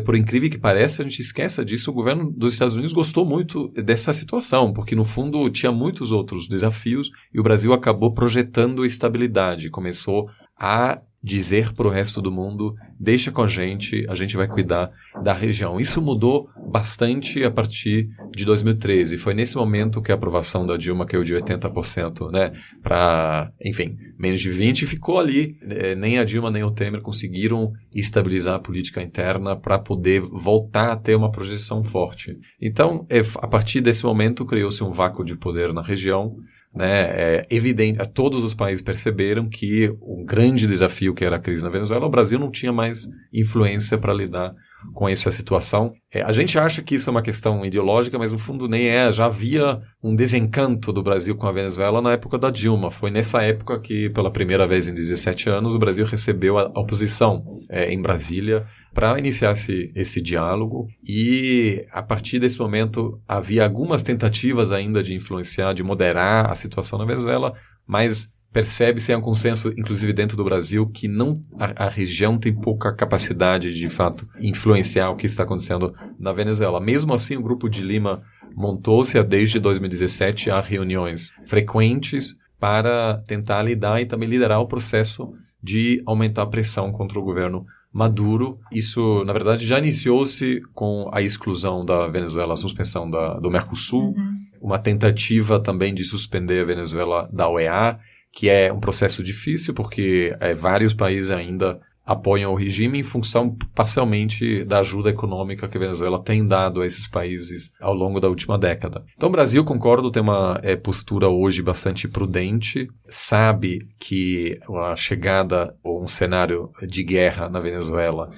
por incrível que pareça, a gente esqueça disso, o governo dos Estados Unidos gostou muito dessa situação, porque no fundo tinha muitos outros desafios e o Brasil acabou projetando estabilidade, começou a dizer para o resto do mundo, deixa com a gente vai cuidar da região. Isso mudou bastante a partir de 2013. Foi nesse momento que a aprovação da Dilma caiu de 80%, né, para, enfim, menos de 20%, e ficou ali. Nem a Dilma nem o Temer conseguiram estabilizar a política interna para poder voltar a ter uma projeção forte. Então, a partir desse momento, criou-se um vácuo de poder na região. É evidente, todos os países perceberam que o grande desafio que era a crise na Venezuela, o Brasil não tinha mais influência para lidar com essa situação. A gente acha que isso é uma questão ideológica, mas no fundo nem é. Já havia um desencanto do Brasil com a Venezuela na época da Dilma. Foi nessa época que, pela primeira vez em 17 anos, o Brasil recebeu a oposição em Brasília para iniciar esse diálogo. E, a partir desse momento, havia algumas tentativas ainda de influenciar, de moderar a situação na Venezuela, mas percebe-se um consenso, inclusive dentro do Brasil, que a região tem pouca capacidade de fato influenciar o que está acontecendo na Venezuela. Mesmo assim, o Grupo de Lima montou-se desde 2017 a reuniões frequentes para tentar lidar e também liderar o processo de aumentar a pressão contra o governo Maduro. Isso, na verdade, já iniciou-se com a exclusão da Venezuela, a suspensão do Mercosul, uma tentativa também de suspender a Venezuela da OEA, que é um processo difícil porque vários países ainda apoiam o regime em função parcialmente da ajuda econômica que a Venezuela tem dado a esses países ao longo da última década. Então o Brasil, concordo, tem uma postura hoje bastante prudente, sabe que a chegada ou um cenário de guerra na Venezuela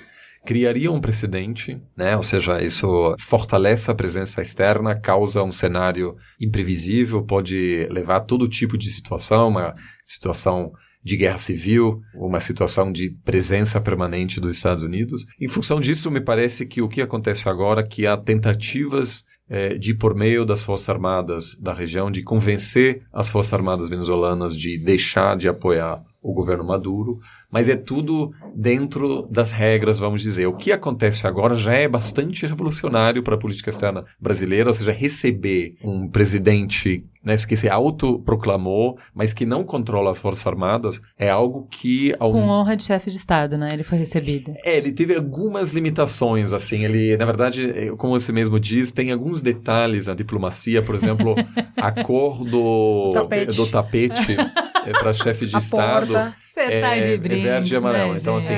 criaria um precedente, né? Ou seja, isso fortalece a presença externa, causa um cenário imprevisível, pode levar a todo tipo de situação, uma situação de guerra civil, uma situação de presença permanente dos Estados Unidos. Em função disso, me parece que o que acontece agora é que há tentativas de, por meio das Forças Armadas da região, de convencer as Forças Armadas venezuelanas de deixar de apoiar o governo Maduro, mas é tudo dentro das regras, vamos dizer. O que acontece agora já é bastante revolucionário para a política externa brasileira, ou seja, receber um presidente, né, que se autoproclamou, mas que não controla as Forças Armadas, é algo que... Com honra de chefe de Estado, né? Ele foi recebido. Ele teve algumas limitações, assim, ele, na verdade, como você mesmo diz, tem alguns detalhes na diplomacia, por exemplo, a cor do tapete para chefe de Estado de brindes, verde e amarelo. Né, então, assim,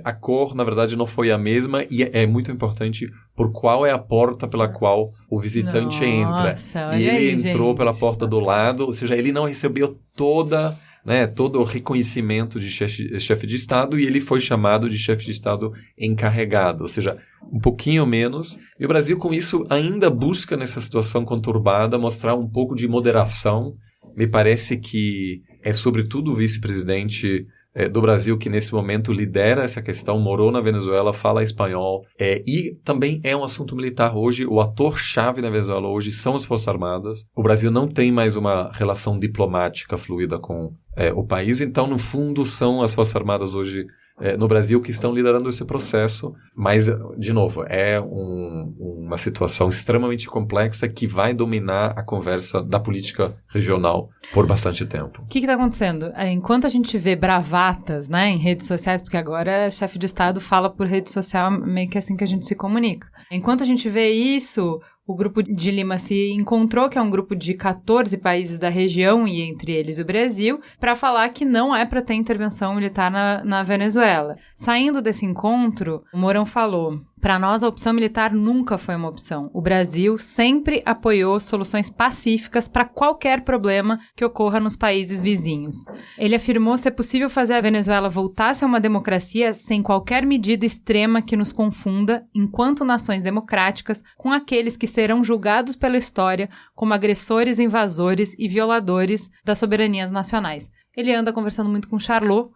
a cor, na verdade, não foi a mesma e é muito importante por qual é a porta pela qual o visitante entra. E ele entrou pela porta do lado, ou seja, ele não recebeu todo o reconhecimento de chefe de Estado e ele foi chamado de chefe de Estado encarregado, ou seja, um pouquinho menos. E o Brasil, com isso, ainda busca, nessa situação conturbada, mostrar um pouco de moderação. Me parece que é sobretudo o vice-presidente do Brasil que nesse momento lidera essa questão, morou na Venezuela, fala espanhol, e também é um assunto militar hoje. O ator-chave na Venezuela hoje são as Forças Armadas. O Brasil não tem mais uma relação diplomática fluida com o país, então no fundo são as Forças Armadas hoje no Brasil que estão liderando esse processo, mas, de novo, é uma situação extremamente complexa que vai dominar a conversa da política regional por bastante tempo. O que está acontecendo? Enquanto a gente vê bravatas, né, em redes sociais, porque agora chefe de Estado fala por rede social, meio que assim que a gente se comunica. Enquanto a gente vê isso, o Grupo de Lima se encontrou, que é um grupo de 14 países da região, e entre eles o Brasil, para falar que não é para ter intervenção militar na Venezuela. Saindo desse encontro, o Mourão falou: para nós, a opção militar nunca foi uma opção. O Brasil sempre apoiou soluções pacíficas para qualquer problema que ocorra nos países vizinhos. Ele afirmou ser possível fazer a Venezuela voltar a ser uma democracia sem qualquer medida extrema que nos confunda, enquanto nações democráticas, com aqueles que serão julgados pela história como agressores, invasores e violadores das soberanias nacionais. Ele anda conversando muito com o Charlot,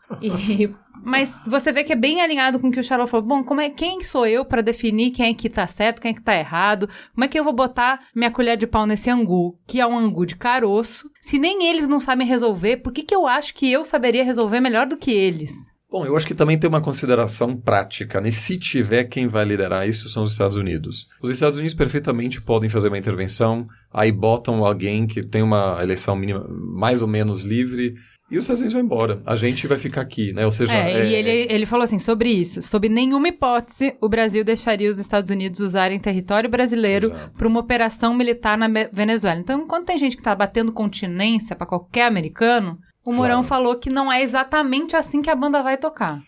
mas você vê que é bem alinhado com o que o Charlot falou. Bom, quem sou eu para definir quem é que tá certo, quem é que tá errado? Como é que eu vou botar minha colher de pau nesse angu, que é um angu de caroço? Se nem eles não sabem resolver, por que eu acho que eu saberia resolver melhor do que eles? Bom, eu acho que também tem uma consideração prática, né? Se tiver quem vai liderar isso, são os Estados Unidos. Os Estados Unidos perfeitamente podem fazer uma intervenção, aí botam alguém que tem uma eleição mínima mais ou menos livre, e os Estados Unidos vão embora. A gente vai ficar aqui, né? Ou seja... E ele falou assim, sobre isso, sob nenhuma hipótese, o Brasil deixaria os Estados Unidos usarem território brasileiro para uma operação militar na Venezuela. Então, enquanto tem gente que está batendo continência para qualquer americano, o Mourão falou que não é exatamente assim que a banda vai tocar.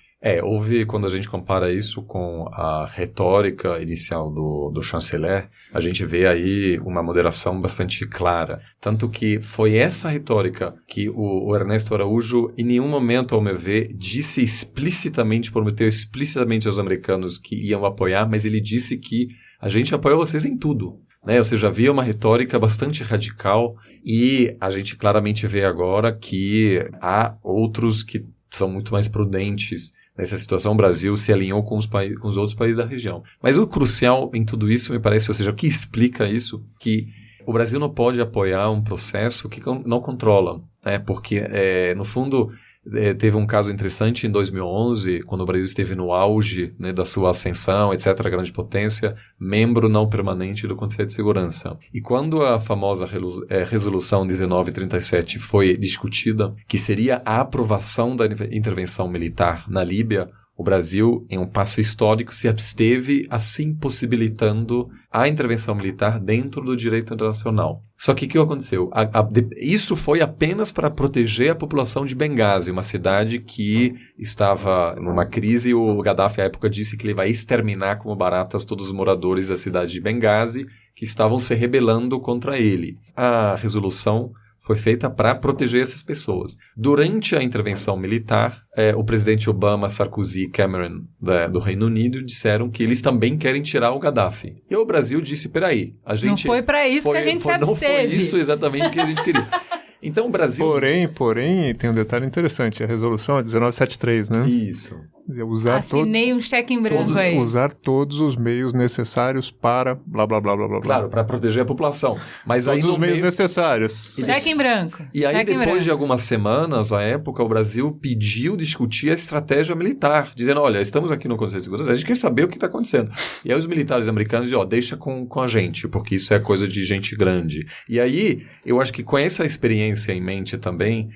Houve, quando a gente compara isso com a retórica inicial do chanceler, a gente vê aí uma moderação bastante clara. Tanto que foi essa retórica que o Ernesto Araújo, em nenhum momento, ao meu ver, disse explicitamente, prometeu explicitamente aos americanos que iam apoiar, mas ele disse que a gente apoia vocês em tudo. Ou seja, havia uma retórica bastante radical e a gente claramente vê agora que há outros que são muito mais prudentes. Nessa situação, o Brasil se alinhou com os outros países da região. Mas o crucial em tudo isso, me parece, ou seja, o que explica isso, que o Brasil não pode apoiar um processo que não controla, né? Porque, no fundo, teve um caso interessante em 2011, quando o Brasil esteve no auge, né, da sua ascensão, etc., grande potência, membro não permanente do Conselho de Segurança. E quando a famosa Resolução 1937 foi discutida, que seria a aprovação da intervenção militar na Líbia, o Brasil, em um passo histórico, se absteve, assim possibilitando a intervenção militar dentro do direito internacional. Só que o que aconteceu? Isso foi apenas para proteger a população de Benghazi, uma cidade que estava numa crise, e o Gaddafi, à época, disse que ele vai exterminar como baratas todos os moradores da cidade de Benghazi que estavam se rebelando contra ele. A resolução foi feita para proteger essas pessoas. Durante a intervenção militar, o presidente Obama, Sarkozy e Cameron do Reino Unido disseram que eles também querem tirar o Gaddafi. E o Brasil disse, peraí, a gente... Não foi para isso que a gente se absteve. Não foi isso exatamente que a gente queria. Então o Brasil... Porém, tem um detalhe interessante. A resolução é 1973, né? Isso. Assinei um cheque em branco aí. Usar todos os meios necessários para blá, blá, blá, blá, blá. Claro, para proteger a população. Mas todos aí os meios necessários. Cheque em branco. E aí, depois de algumas semanas, à época, o Brasil pediu discutir a estratégia militar, dizendo, olha, estamos aqui no Conselho de Segurança, a gente quer saber o que está acontecendo. E aí os militares americanos dizem, deixa com a gente, porque isso é coisa de gente grande. E aí, eu acho que com essa experiência em mente também,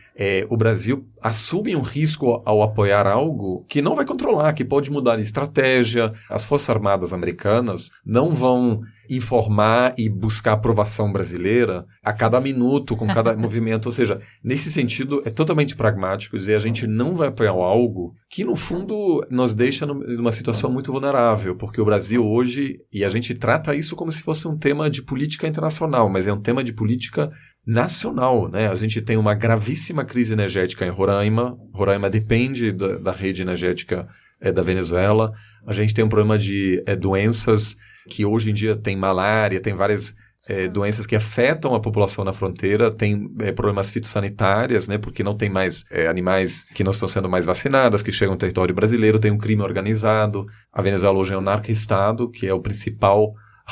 o Brasil assume um risco ao apoiar algo que não vai controlar, que pode mudar de estratégia. As Forças Armadas americanas não vão informar e buscar aprovação brasileira a cada minuto, com cada movimento. Ou seja, nesse sentido, é totalmente pragmático dizer a gente não vai apoiar algo que, no fundo, nos deixa numa situação muito vulnerável, porque o Brasil hoje, e a gente trata isso como se fosse um tema de política internacional, mas é um tema de política nacional, né? A gente tem uma gravíssima crise energética em Roraima. Roraima depende da rede energética da Venezuela. A gente tem um problema de doenças que hoje em dia tem malária, tem várias doenças que afetam a população na fronteira, tem problemas fitossanitários, né? Porque não tem mais animais que não estão sendo mais vacinados, que chegam ao território brasileiro, tem um crime organizado. A Venezuela hoje é um narco-estado, que é o principal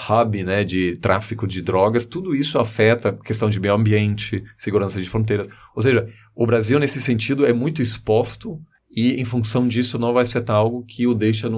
hub, né, de tráfico de drogas. Tudo isso afeta a questão de meio ambiente, segurança de fronteiras. Ou seja, o Brasil, nesse sentido, é muito exposto e, em função disso, não vai afetar algo que o deixa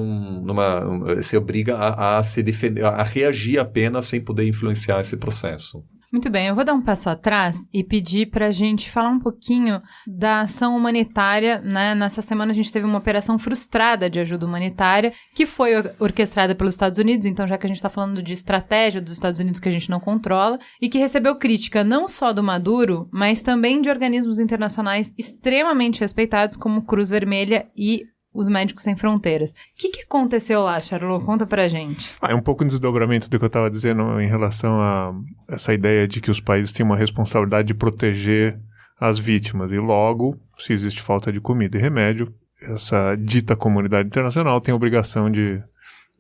se obriga a se defender, a reagir apenas sem poder influenciar esse processo. Muito bem, eu vou dar um passo atrás e pedir para a gente falar um pouquinho da ação humanitária, né? Nessa semana a gente teve uma operação frustrada de ajuda humanitária que foi orquestrada pelos Estados Unidos, então já que a gente está falando de estratégia dos Estados Unidos que a gente não controla, e que recebeu crítica não só do Maduro, mas também de organismos internacionais extremamente respeitados como Cruz Vermelha e os Médicos Sem Fronteiras. O que aconteceu lá, Charlot? Conta pra gente. É um pouco um desdobramento do que eu estava dizendo em relação a essa ideia de que os países têm uma responsabilidade de proteger as vítimas. E logo, se existe falta de comida e remédio, essa dita comunidade internacional tem a obrigação de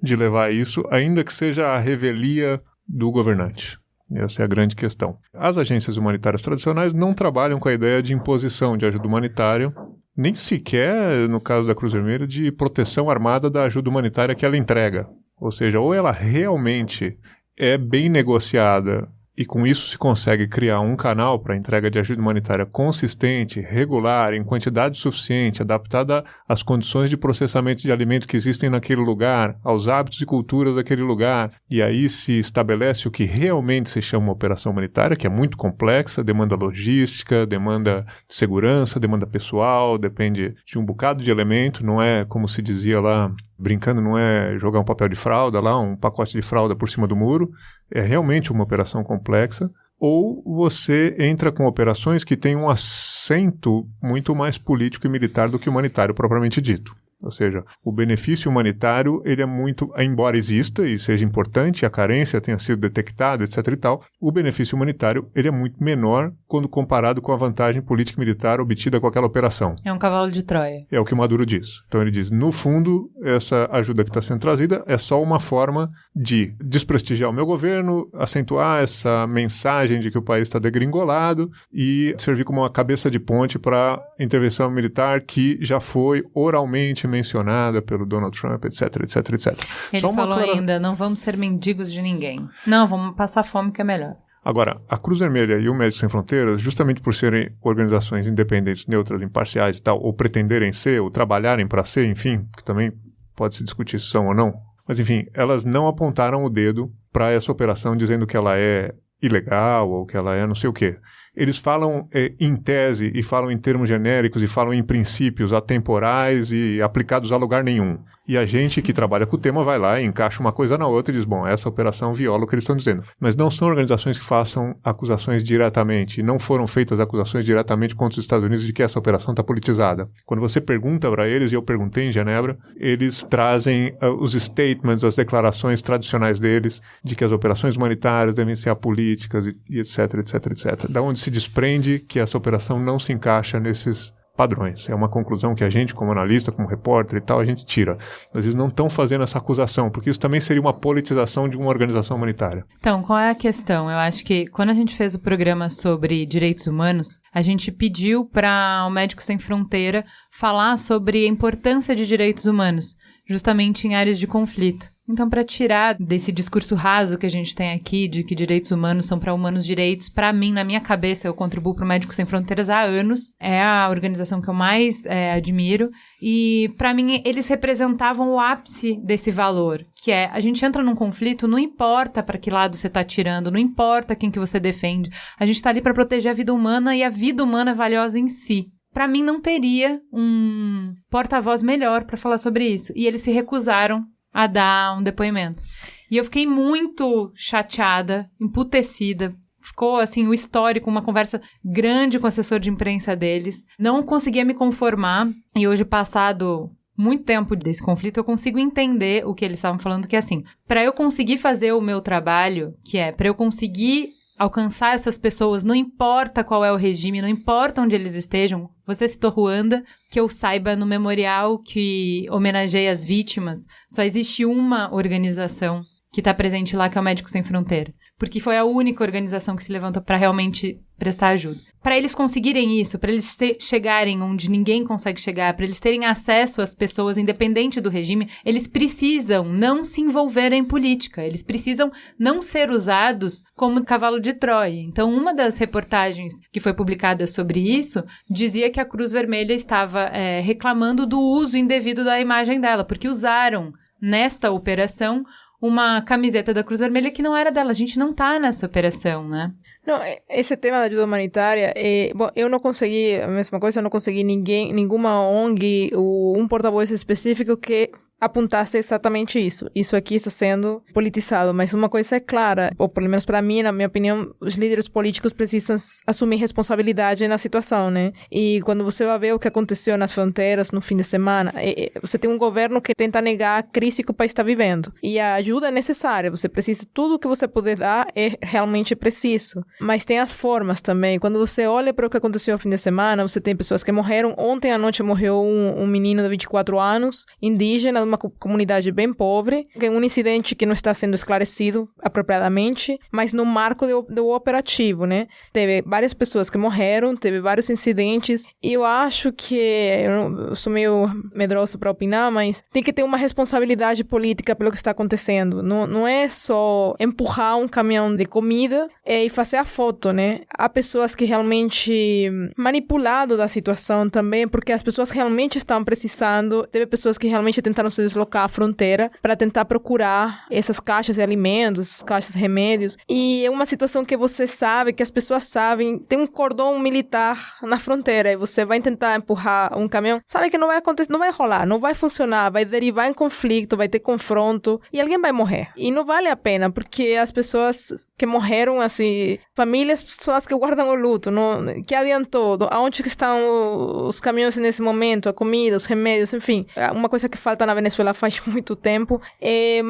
levar isso, ainda que seja a revelia do governante. Essa é a grande questão. As agências humanitárias tradicionais não trabalham com a ideia de imposição de ajuda humanitária, nem sequer, no caso da Cruz Vermelha, de proteção armada da ajuda humanitária que ela entrega. Ou seja, ou ela realmente é bem negociada e com isso se consegue criar um canal para entrega de ajuda humanitária consistente, regular, em quantidade suficiente, adaptada às condições de processamento de alimento que existem naquele lugar, aos hábitos e culturas daquele lugar, e aí se estabelece o que realmente se chama uma operação humanitária, que é muito complexa, demanda logística, demanda segurança, demanda pessoal, depende de um bocado de elemento, não é como se dizia lá, brincando, não é jogar um papel de fralda lá, um pacote de fralda por cima do muro, é realmente uma operação complexa, ou você entra com operações que têm um acento muito mais político e militar do que humanitário propriamente dito. Ou seja, o benefício humanitário, ele é muito, embora exista e seja importante, a carência tenha sido detectada, etc. e tal, o benefício humanitário, ele é muito menor quando comparado com a vantagem política e militar obtida com aquela operação. É um cavalo de Troia. É o que o Maduro diz. Então ele diz, no fundo, essa ajuda que está sendo trazida é só uma forma de desprestigiar o meu governo, acentuar essa mensagem de que o país está degringolado e servir como uma cabeça de ponte para a intervenção militar que já foi oralmente mencionada pelo Donald Trump, etc, etc, etc. Ele falou ainda, não vamos ser mendigos de ninguém. Não, vamos passar fome que é melhor. Agora, a Cruz Vermelha e o Médicos Sem Fronteiras, justamente por serem organizações independentes, neutras, imparciais e tal, ou pretenderem ser, ou trabalharem para ser, enfim, que também pode-se discutir se são ou não, mas enfim, elas não apontaram o dedo para essa operação dizendo que ela é ilegal ou que ela é não sei o quê. Eles falam em tese e falam em termos genéricos e falam em princípios atemporais e aplicados a lugar nenhum. E a gente que trabalha com o tema vai lá e encaixa uma coisa na outra e diz, bom, essa operação viola o que eles estão dizendo. Mas não são organizações que façam acusações diretamente. Não foram feitas acusações diretamente contra os Estados Unidos de que essa operação está politizada. Quando você pergunta para eles, e eu perguntei em Genebra, eles trazem os statements, as declarações tradicionais deles de que as operações humanitárias devem ser apolíticas e etc, etc, etc. Da onde se desprende que essa operação não se encaixa nesses padrões. É uma conclusão que a gente, como analista, como repórter e tal, a gente tira. Mas eles não estão fazendo essa acusação, porque isso também seria uma politização de uma organização humanitária. Então, qual é a questão? Eu acho que quando a gente fez o programa sobre direitos humanos, a gente pediu para o Médicos Sem Fronteira falar sobre a importância de direitos humanos, justamente em áreas de conflito. Então, para tirar desse discurso raso que a gente tem aqui, de que direitos humanos são para humanos direitos, para mim, na minha cabeça, eu contribuo para o Médicos Sem Fronteiras há anos. É a organização que eu mais admiro. E, para mim, eles representavam o ápice desse valor, que é, a gente entra num conflito, não importa para que lado você está atirando, não importa quem que você defende. A gente está ali para proteger a vida humana e a vida humana é valiosa em si. Para mim, não teria um porta-voz melhor para falar sobre isso. E eles se recusaram a dar um depoimento. E eu fiquei muito chateada, emputecida. Ficou, assim, o histórico, uma conversa grande com o assessor de imprensa deles. Não conseguia me conformar. E hoje, passado muito tempo desse conflito, eu consigo entender o que eles estavam falando, que é assim, para eu conseguir fazer o meu trabalho, que é para eu conseguir alcançar essas pessoas, não importa qual é o regime, não importa onde eles estejam. Você citou Ruanda, que eu saiba, no memorial que homenageia as vítimas, só existe uma organização que está presente lá, que é o Médicos Sem Fronteira. Porque foi a única organização que se levantou para realmente prestar ajuda. Para eles conseguirem isso, para eles chegarem onde ninguém consegue chegar, para eles terem acesso às pessoas, independente do regime, eles precisam não se envolver em política. Eles precisam não ser usados como cavalo de Troia. Então, uma das reportagens que foi publicada sobre isso dizia que a Cruz Vermelha estava reclamando do uso indevido da imagem dela, porque usaram nesta operação uma camiseta da Cruz Vermelha que não era dela. A gente não tá nessa operação, né? Não, esse tema da ajuda humanitária, bom, eu não consegui, a mesma coisa, eu não consegui nenhuma ONG ou um porta-voz específico que apontasse exatamente isso. Isso aqui está sendo politizado, mas uma coisa é clara, ou pelo menos para mim, na minha opinião, os líderes políticos precisam assumir responsabilidade na situação, né? E quando você vai ver o que aconteceu nas fronteiras no fim de semana, você tem um governo que tenta negar a crise que o país está vivendo. E a ajuda é necessária, você precisa, tudo que você puder dar é realmente preciso. Mas tem as formas também. Quando você olha para o que aconteceu no fim de semana, você tem pessoas que morreram. Ontem à noite morreu um menino de 24 anos, indígena, uma comunidade bem pobre, que é um incidente que não está sendo esclarecido apropriadamente, mas no marco do operativo, né? Teve várias pessoas que morreram, teve vários incidentes, e eu acho que, eu sou meio medroso para opinar, mas tem que ter uma responsabilidade política pelo que está acontecendo. Não é só empurrar um caminhão de comida e fazer a foto, né? Há pessoas que realmente manipulado da situação também, porque as pessoas realmente estão precisando. Teve pessoas que realmente tentaram se deslocar à fronteira para tentar procurar essas caixas de alimentos, essas caixas de remédios. E é uma situação que você sabe, que as pessoas sabem, tem um cordão militar na fronteira e você vai tentar empurrar um caminhão, sabe que não vai acontecer, não vai rolar, não vai funcionar, vai derivar em conflito, vai ter confronto e alguém vai morrer. E não vale a pena, porque as pessoas que morreram, assim, famílias são as que guardam o luto, não, que adiantou, aonde que estão os caminhões nesse momento, a comida, os remédios, enfim. Uma coisa que falta na Venezuela faz muito tempo é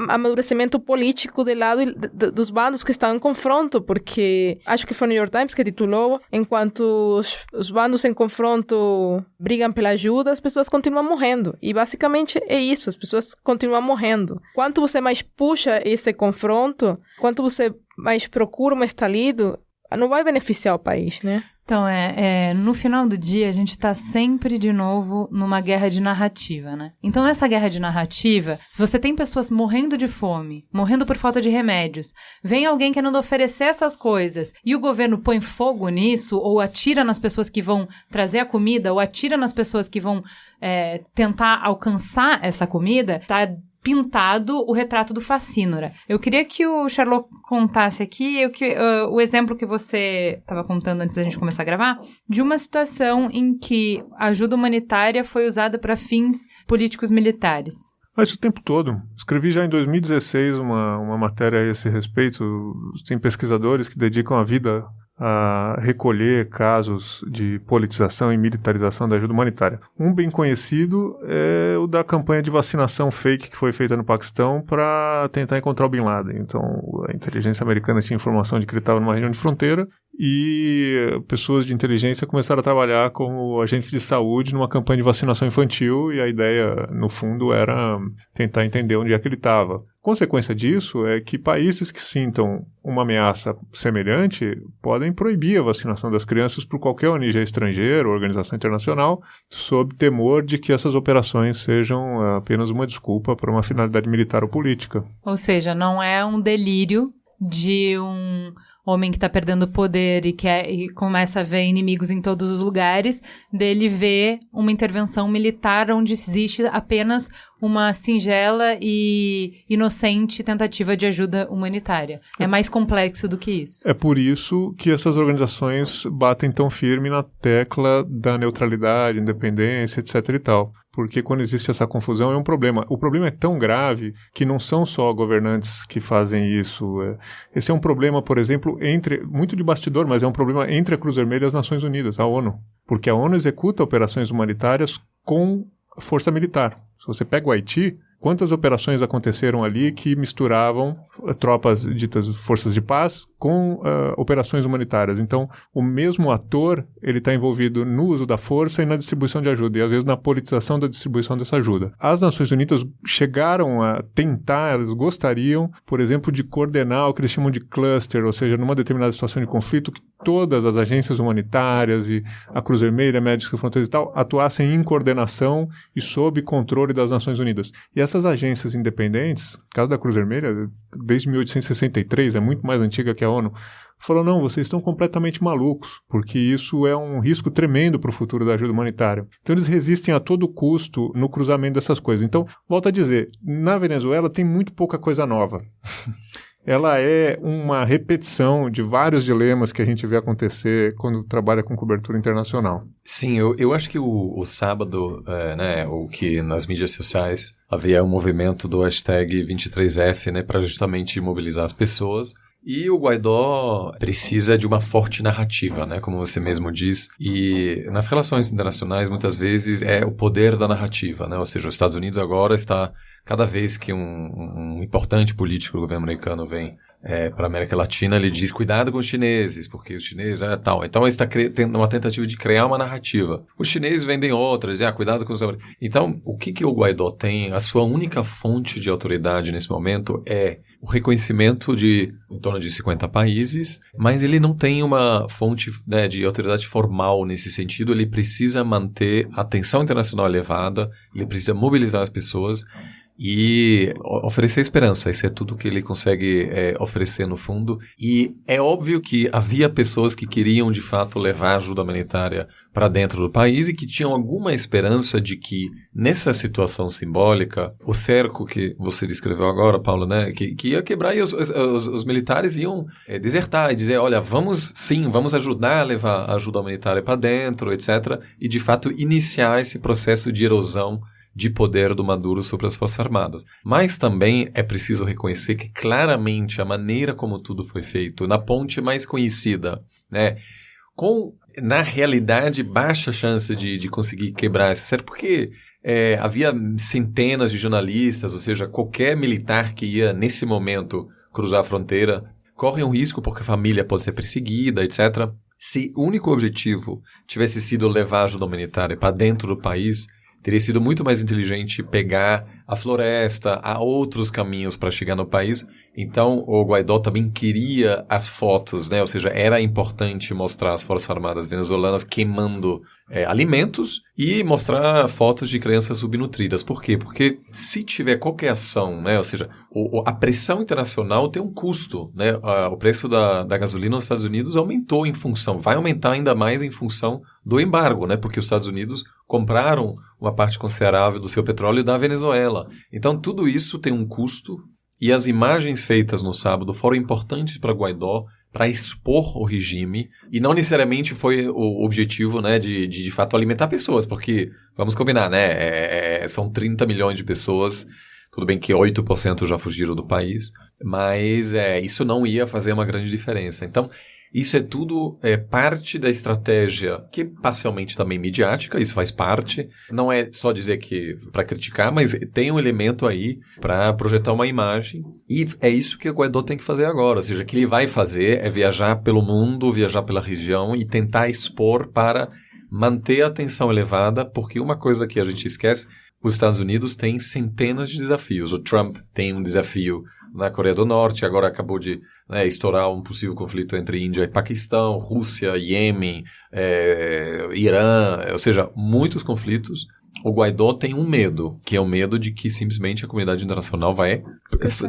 amadurecimento político do lado dos bandos que estão em confronto, porque acho que foi o New York Times que titulou, enquanto os bandos em confronto brigam pela ajuda, as pessoas continuam morrendo. E basicamente é isso, as pessoas continuam morrendo. Quanto você mais puxa esse confronto, quanto você mais procura um estalido, não vai beneficiar o país, né? Então, no final do dia, a gente está sempre, de novo, numa guerra de narrativa, né? Então, nessa guerra de narrativa, se você tem pessoas morrendo de fome, morrendo por falta de remédios, vem alguém querendo oferecer essas coisas e o governo põe fogo nisso, ou atira nas pessoas que vão trazer a comida, ou atira nas pessoas que vão tentar alcançar essa comida, tá pintado o retrato do Facínora. Eu queria que o Charlot contasse aqui o exemplo que você estava contando antes da gente começar a gravar, de uma situação em que a ajuda humanitária foi usada para fins políticos militares. Mas o tempo todo. Escrevi já em 2016 uma matéria a esse respeito. Tem pesquisadores que dedicam a vida a recolher casos de politização e militarização da ajuda humanitária. Um bem conhecido é o da campanha de vacinação fake que foi feita no Paquistão para tentar encontrar o Bin Laden. Então, a inteligência americana tinha informação de que ele estava numa região de fronteira e pessoas de inteligência começaram a trabalhar como agentes de saúde numa campanha de vacinação infantil e a ideia, no fundo, era tentar entender onde é que ele estava. Consequência disso é que países que sintam uma ameaça semelhante podem proibir a vacinação das crianças por qualquer ONG estrangeira ou organização internacional, sob temor de que essas operações sejam apenas uma desculpa para uma finalidade militar ou política. Ou seja, não é um delírio de um homem que está perdendo poder e começa a ver inimigos em todos os lugares, dele ver uma intervenção militar onde existe apenas uma singela e inocente tentativa de ajuda humanitária. É mais complexo do que isso. É por isso que essas organizações batem tão firme na tecla da neutralidade, independência, etc. e tal. Porque quando existe essa confusão é um problema. O problema é tão grave que não são só governantes que fazem isso. Esse é um problema, por exemplo, muito de bastidor, mas é um problema entre a Cruz Vermelha e as Nações Unidas, a ONU. Porque a ONU executa operações humanitárias com força militar. Se você pega o Haiti, quantas operações aconteceram ali que misturavam tropas ditas forças de paz com operações humanitárias? Então, o mesmo ator, ele está envolvido no uso da força e na distribuição de ajuda, e às vezes na politização da distribuição dessa ajuda. As Nações Unidas chegaram a tentar, elas gostariam, por exemplo, de coordenar o que eles chamam de cluster, ou seja, numa determinada situação de conflito, que todas as agências humanitárias e a Cruz Vermelha, Médicos Sem Fronteiras e tal, atuassem em coordenação e sob controle das Nações Unidas. E essas agências independentes, no caso da Cruz Vermelha, desde 1863, é muito mais antiga que a ONU, falou, não, vocês estão completamente malucos, porque isso é um risco tremendo para o futuro da ajuda humanitária. Então eles resistem a todo custo no cruzamento dessas coisas. Então, volto a dizer, na Venezuela tem muito pouca coisa nova. Ela é uma repetição de vários dilemas que a gente vê acontecer quando trabalha com cobertura internacional. Sim, eu acho que o sábado, o que nas mídias sociais havia um movimento do hashtag 23F, né, para justamente mobilizar as pessoas. E o Guaidó precisa de uma forte narrativa, né, como você mesmo diz. E nas relações internacionais, muitas vezes, é o poder da narrativa, né? Ou seja, os Estados Unidos agora está, cada vez que um importante político do governo americano vem para a América Latina, ele diz, cuidado com os chineses, porque os chineses tal. Então, ele está tendo uma tentativa de criar uma narrativa. Os chineses vendem outras, cuidado com os americanos. Então, o que o Guaidó tem? A sua única fonte de autoridade nesse momento é o reconhecimento de em torno de 50 países, mas ele não tem uma fonte, né, de autoridade formal nesse sentido. Ele precisa manter a atenção internacional elevada, ele precisa mobilizar as pessoas e oferecer esperança. Isso é tudo que ele consegue oferecer no fundo. E é óbvio que havia pessoas que queriam de fato levar ajuda humanitária para dentro do país e que tinham alguma esperança de que nessa situação simbólica, o cerco que você descreveu agora, Paulo, né, que ia quebrar e os militares iam desertar e dizer, olha, vamos ajudar a levar a ajuda humanitária para dentro, etc. E de fato iniciar esse processo de erosão de poder do Maduro sobre as Forças Armadas. Mas também é preciso reconhecer que claramente a maneira como tudo foi feito, na ponte mais conhecida, né, com, na realidade, baixa chance de conseguir quebrar esse cerco, porque havia centenas de jornalistas, ou seja, qualquer militar que ia, nesse momento, cruzar a fronteira, corre um risco porque a família pode ser perseguida, etc. Se o único objetivo tivesse sido levar ajuda humanitária para dentro do país, Teria sido muito mais inteligente pegar a floresta, a outros caminhos para chegar no país. Então, o Guaidó também queria as fotos, né? Ou seja, era importante mostrar as Forças Armadas venezuelanas queimando alimentos e mostrar fotos de crianças subnutridas. Por quê? Porque se tiver qualquer ação, né? Ou seja, a pressão internacional tem um custo, né? O preço da gasolina nos Estados Unidos aumentou vai aumentar ainda mais em função do embargo, né? Porque os Estados Unidos compraram uma parte considerável do seu petróleo da Venezuela. Então, tudo isso tem um custo e as imagens feitas no sábado foram importantes para Guaidó, para expor o regime, e não necessariamente foi o objetivo, né, de fato alimentar pessoas, porque, vamos combinar, né, são 30 milhões de pessoas, tudo bem que 8% já fugiram do país, mas isso não ia fazer uma grande diferença. Então, isso é tudo parte da estratégia, que é parcialmente também midiática, isso faz parte. Não é só dizer que para criticar, mas tem um elemento aí para projetar uma imagem. E é isso que o Guaidó tem que fazer agora. Ou seja, o que ele vai fazer é viajar pelo mundo, viajar pela região e tentar expor para manter a atenção elevada, porque uma coisa que a gente esquece, os Estados Unidos têm centenas de desafios. O Trump tem um desafio na Coreia do Norte, agora acabou de estourar um possível conflito entre Índia e Paquistão, Rússia, Iêmen, Irã, ou seja, muitos conflitos. O Guaidó tem um medo, que é o medo de que simplesmente a comunidade internacional vai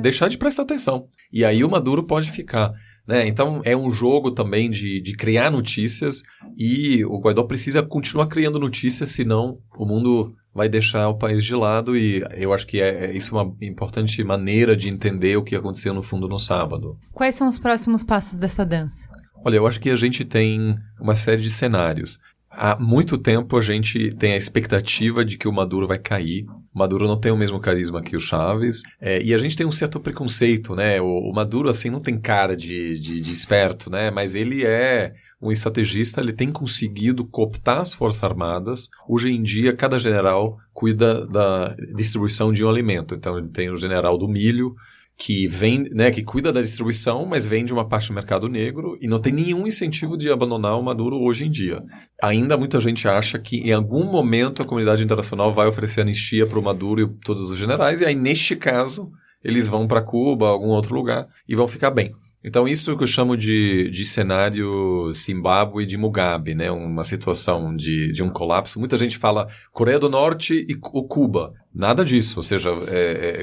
deixar de prestar atenção. E aí o Maduro pode ficar. Né? Então, é um jogo também de criar notícias e o Guaidó precisa continuar criando notícias, senão o mundo vai deixar o país de lado e eu acho que isso é uma importante maneira de entender o que aconteceu no fundo no sábado. Quais são os próximos passos dessa dança? Olha, eu acho que a gente tem uma série de cenários. Há muito tempo a gente tem a expectativa de que o Maduro vai cair. O Maduro não tem o mesmo carisma que o Chávez. E a gente tem um certo preconceito, né? O Maduro, assim, não tem cara de esperto, né? Mas ele é um estrategista, ele tem conseguido cooptar as Forças Armadas. Hoje em dia, cada general cuida da distribuição de um alimento. Então, ele tem o general do milho, que vem, né, que cuida da distribuição, mas vende uma parte do mercado negro e não tem nenhum incentivo de abandonar o Maduro hoje em dia. Ainda muita gente acha que em algum momento a comunidade internacional vai oferecer anistia para o Maduro e todos os generais, e aí neste caso eles vão para Cuba, algum outro lugar, e vão ficar bem. Então isso que eu chamo de cenário Zimbábue de Mugabe, né? Uma situação de um colapso. Muita gente fala Coreia do Norte e Cuba. Nada disso, ou seja,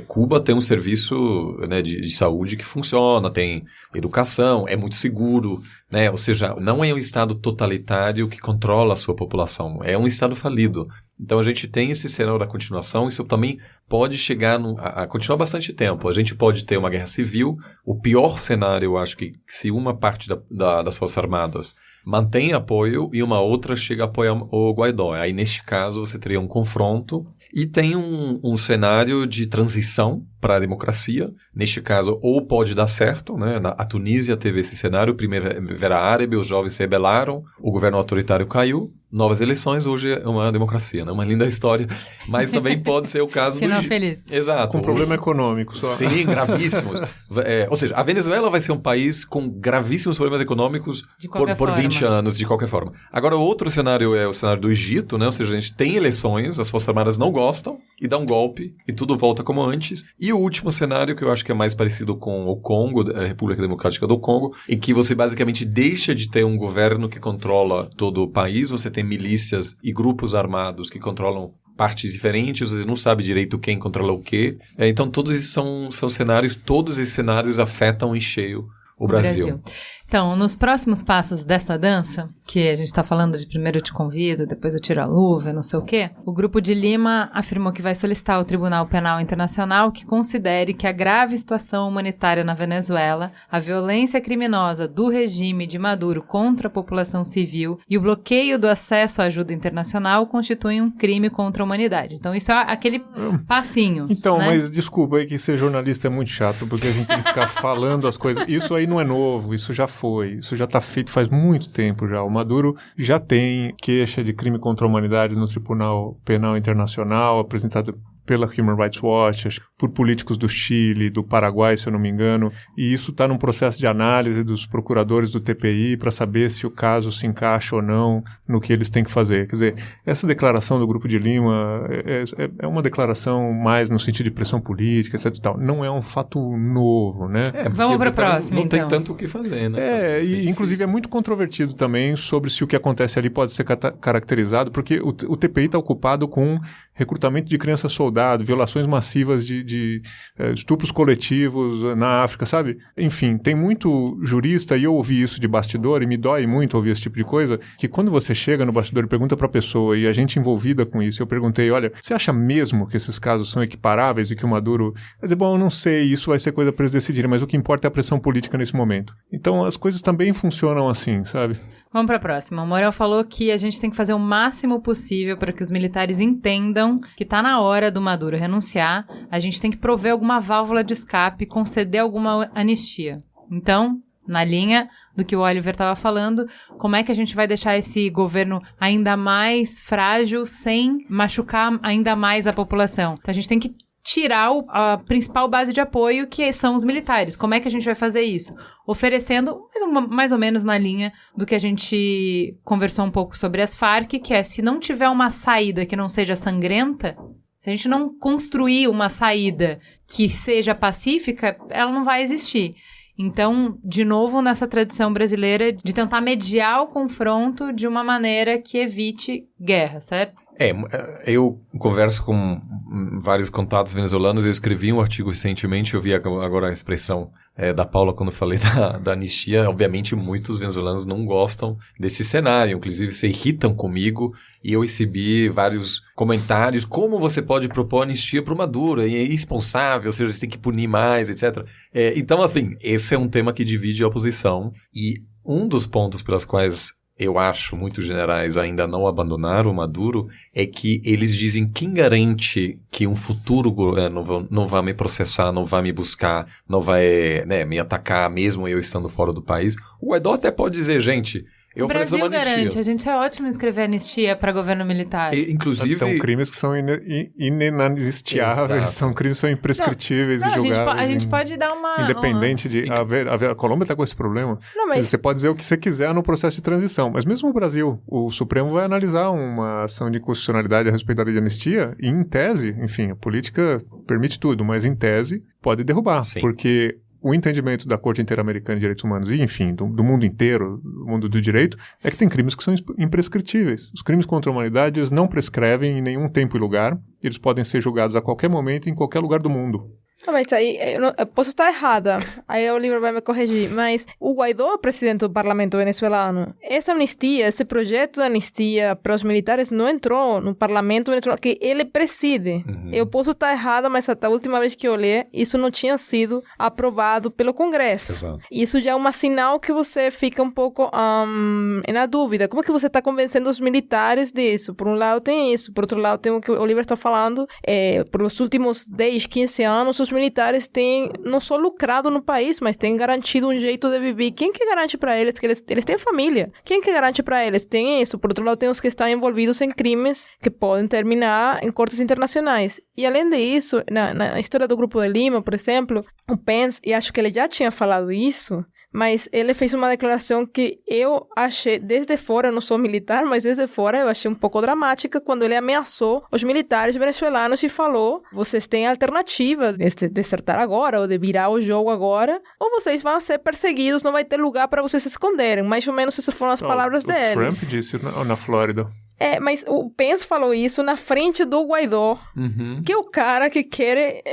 Cuba tem um serviço, né, de saúde que funciona, tem educação, é muito seguro, né? Ou seja, não é um estado totalitário que controla a sua população, é um estado falido. Então a gente tem esse cenário da continuação, isso também pode chegar a continuar bastante tempo. A gente pode ter uma guerra civil, o pior cenário eu acho que se uma parte das Forças Armadas mantém apoio e uma outra chega a apoiar o Guaidó. Aí neste caso você teria um confronto e tem um cenário de transição para a democracia. Neste caso, ou pode dar certo, né? A Tunísia teve esse cenário, Primavera Árabe, os jovens se rebelaram, o governo autoritário caiu, novas eleições, hoje é uma democracia, né? Uma linda história, mas também pode ser o caso Final feliz. Exato. Com problema econômico só. Sim, gravíssimos. Ou seja, a Venezuela vai ser um país com gravíssimos problemas econômicos por 20 anos, de qualquer forma. Agora, o outro cenário é o cenário do Egito, né? Ou seja, a gente tem eleições, as Forças Armadas não gostam e dá um golpe e tudo volta como antes. E o último cenário, que eu acho que é mais parecido com o Congo, a República Democrática do Congo, em que você basicamente deixa de ter um governo que controla todo o país, você tem milícias e grupos armados que controlam partes diferentes, você não sabe direito quem controla o quê. Então, todos esses são cenários, todos esses cenários afetam em cheio o Brasil. Então, nos próximos passos desta dança, que a gente está falando de primeiro eu te convido, depois eu tiro a luva, não sei o quê, o Grupo de Lima afirmou que vai solicitar ao Tribunal Penal Internacional que considere que a grave situação humanitária na Venezuela, a violência criminosa do regime de Maduro contra a população civil e o bloqueio do acesso à ajuda internacional constituem um crime contra a humanidade. Então, isso é aquele passinho. Então, né? Mas desculpa aí que ser jornalista é muito chato, porque a gente tem que ficar falando as coisas. Isso aí não é novo, isso já foi. Isso já está feito faz muito tempo já. O Maduro já tem queixa de crime contra a humanidade no Tribunal Penal Internacional, apresentado pela Human Rights Watch, por políticos do Chile, do Paraguai, se eu não me engano, e isso está num processo de análise dos procuradores do TPI para saber se o caso se encaixa ou não no que eles têm que fazer. Quer dizer, essa declaração do Grupo de Lima é uma declaração mais no sentido de pressão política, etc. E tal. Não é um fato novo, né? Vamos para a próxima, não então. Tem tanto o que fazer, né? E inclusive é muito controvertido também sobre se o que acontece ali pode ser caracterizado, porque o TPI está ocupado com recrutamento de criança-soldado, violações massivas de estupros coletivos na África, sabe? Enfim, tem muito jurista, e eu ouvi isso de bastidor, e me dói muito ouvir esse tipo de coisa, que quando você chega no bastidor e pergunta pra pessoa, e a gente envolvida com isso, eu perguntei, olha, você acha mesmo que esses casos são equiparáveis e que o Maduro... Vai dizer, bom, eu não sei, isso vai ser coisa para eles decidirem, mas o que importa é a pressão política nesse momento. Então as coisas também funcionam assim, sabe? Vamos para a próxima. O Morel falou que a gente tem que fazer o máximo possível para que os militares entendam que está na hora do Maduro renunciar. A gente tem que prover alguma válvula de escape, conceder alguma anistia. Então, na linha do que o Oliver estava falando, como é que a gente vai deixar esse governo ainda mais frágil sem machucar ainda mais a população? Então, a gente tem que tirar a principal base de apoio, que são os militares. Como é que a gente vai fazer isso? Oferecendo, mais ou menos na linha do que a gente conversou um pouco sobre as Farc, que é, se não tiver uma saída que não seja sangrenta, se a gente não construir uma saída que seja pacífica, ela não vai existir. Então, de novo, nessa tradição brasileira de tentar mediar o confronto de uma maneira que evite guerra, certo? Eu converso com vários contatos venezuelanos, eu escrevi um artigo recentemente, eu vi agora a expressão da Paula quando eu falei da anistia. Obviamente, muitos venezuelanos não gostam desse cenário, inclusive se irritam comigo, e eu recebi vários comentários, como você pode propor anistia para o Maduro, é irresponsável, ou seja, você tem que punir mais, etc. Então, assim, esse é um tema que divide a oposição, e um dos pontos pelos quais eu acho muitos generais ainda não abandonaram o Maduro é que eles dizem: quem garante que um futuro governo não vai me processar, não vai me buscar, não vai me atacar mesmo eu estando fora do país? O Guaidó até pode dizer, gente... O Brasil garante, a gente é ótimo em escrever anistia para governo militar. Inclusive... Então, crimes que são inenanistiáveis, são crimes que são imprescritíveis e julgáveis. A gente pode dar uma... Independente de... A Colômbia está com esse problema. Não, mas... Você pode dizer o que você quiser no processo de transição, mas mesmo o Brasil, o Supremo vai analisar uma ação de constitucionalidade a respeito da lei de anistia e, em tese, enfim, a política permite tudo, mas em tese pode derrubar, Sim. Porque... O entendimento da Corte Interamericana de Direitos Humanos e, enfim, do mundo inteiro, do mundo do direito, é que tem crimes que são imprescritíveis. Os crimes contra a humanidade eles não prescrevem em nenhum tempo e lugar. Eles podem ser julgados a qualquer momento, em qualquer lugar do mundo. Não, mas aí, eu posso estar errada, aí o Oliver vai me corrigir, mas o Guaidó é o presidente do parlamento venezuelano. Essa anistia, esse projeto de anistia para os militares não entrou no parlamento venezuelano, que ele preside. Uhum. Eu posso estar errada, mas até a última vez que eu olhei, isso não tinha sido aprovado pelo Congresso. Exato. Isso já é um sinal que você fica um pouco na dúvida. Como é que você está convencendo os militares disso? Por um lado tem isso, por outro lado tem o que o Oliver está falando, por os últimos 10, 15 anos, os militares têm não só lucrado no país, mas têm garantido um jeito de viver. Quem que garante para eles que eles têm família? Quem que garante para eles? Tem isso. Por outro lado, tem os que estão envolvidos em crimes que podem terminar em cortes internacionais. E além disso, na história do Grupo de Lima, por exemplo, o Pence, e acho que ele já tinha falado isso, mas ele fez uma declaração que eu achei, desde fora, eu não sou militar, mas desde fora eu achei um pouco dramática, quando ele ameaçou os militares venezuelanos e falou: vocês têm a alternativa de desertar agora, ou de virar o jogo agora, ou vocês vão ser perseguidos, não vai ter lugar para vocês se esconderem. Mais ou menos essas foram as palavras deles. Trump disse na Flórida. Mas o Pence falou isso na frente do Guaidó, que é o cara que quer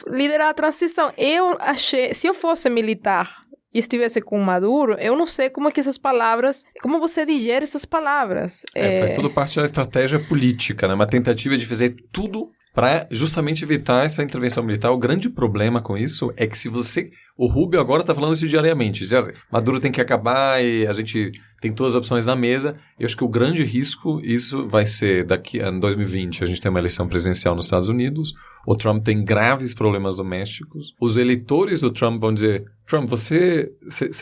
liderar a transição. Eu achei, se eu fosse militar e estivesse com o Maduro, eu não sei como é que essas palavras... Como você digere essas palavras? Faz tudo parte da estratégia política, né? Uma tentativa de fazer tudo para justamente evitar essa intervenção militar. O grande problema com isso é que se você O Rubio agora está falando isso diariamente. Maduro tem que acabar e a gente tem todas as opções na mesa. Eu acho que o grande risco, isso vai ser daqui em 2020, a gente tem uma eleição presidencial nos Estados Unidos, o Trump tem graves problemas domésticos, os eleitores do Trump vão dizer, Trump, você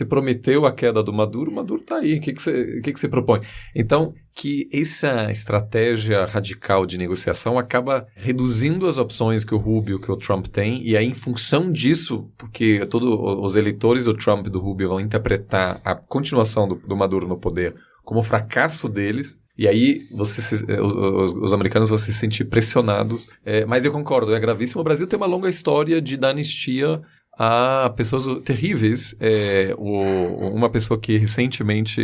prometeu a queda do Maduro, o Maduro está aí, o que você propõe? Então, que essa estratégia radical de negociação acaba reduzindo as opções que o Rubio, que o Trump tem, e aí em função disso, porque todos os eleitores do Trump e do Rubio vão interpretar a continuação do Maduro no poder como fracasso deles, e aí os americanos vão se sentir pressionados. Mas eu concordo, é gravíssimo. O Brasil tem uma longa história de dar anistia a pessoas terríveis. Uma pessoa que recentemente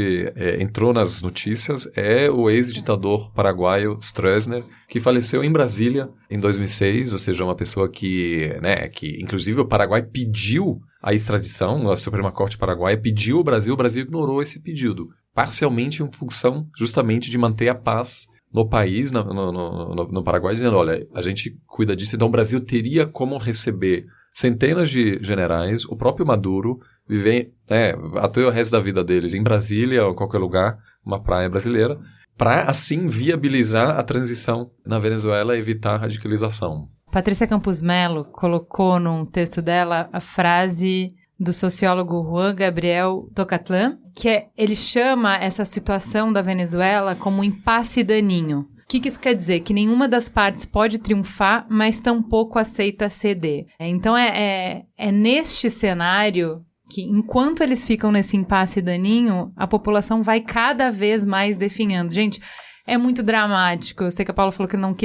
entrou nas notícias é o ex-ditador paraguaio Stroessner, que faleceu em Brasília em 2006, ou seja, uma pessoa que inclusive o Paraguai pediu a extradição, a Suprema Corte Paraguaia pediu ao Brasil, o Brasil ignorou esse pedido, parcialmente em função justamente de manter a paz no país, no Paraguai, dizendo, olha, a gente cuida disso, então o Brasil teria como receber centenas de generais, o próprio Maduro, viver até o resto da vida deles em Brasília ou em qualquer lugar, uma praia brasileira, para assim viabilizar a transição na Venezuela e evitar a radicalização. Patrícia Campos Mello colocou num texto dela a frase do sociólogo Juan Gabriel Tocatlan, que ele chama essa situação da Venezuela como um impasse daninho. O que isso quer dizer? Que nenhuma das partes pode triunfar, mas tampouco aceita ceder. Então é neste cenário que, enquanto eles ficam nesse impasse daninho, a população vai cada vez mais definhando. Gente, é muito dramático. Eu sei que a Paula falou que não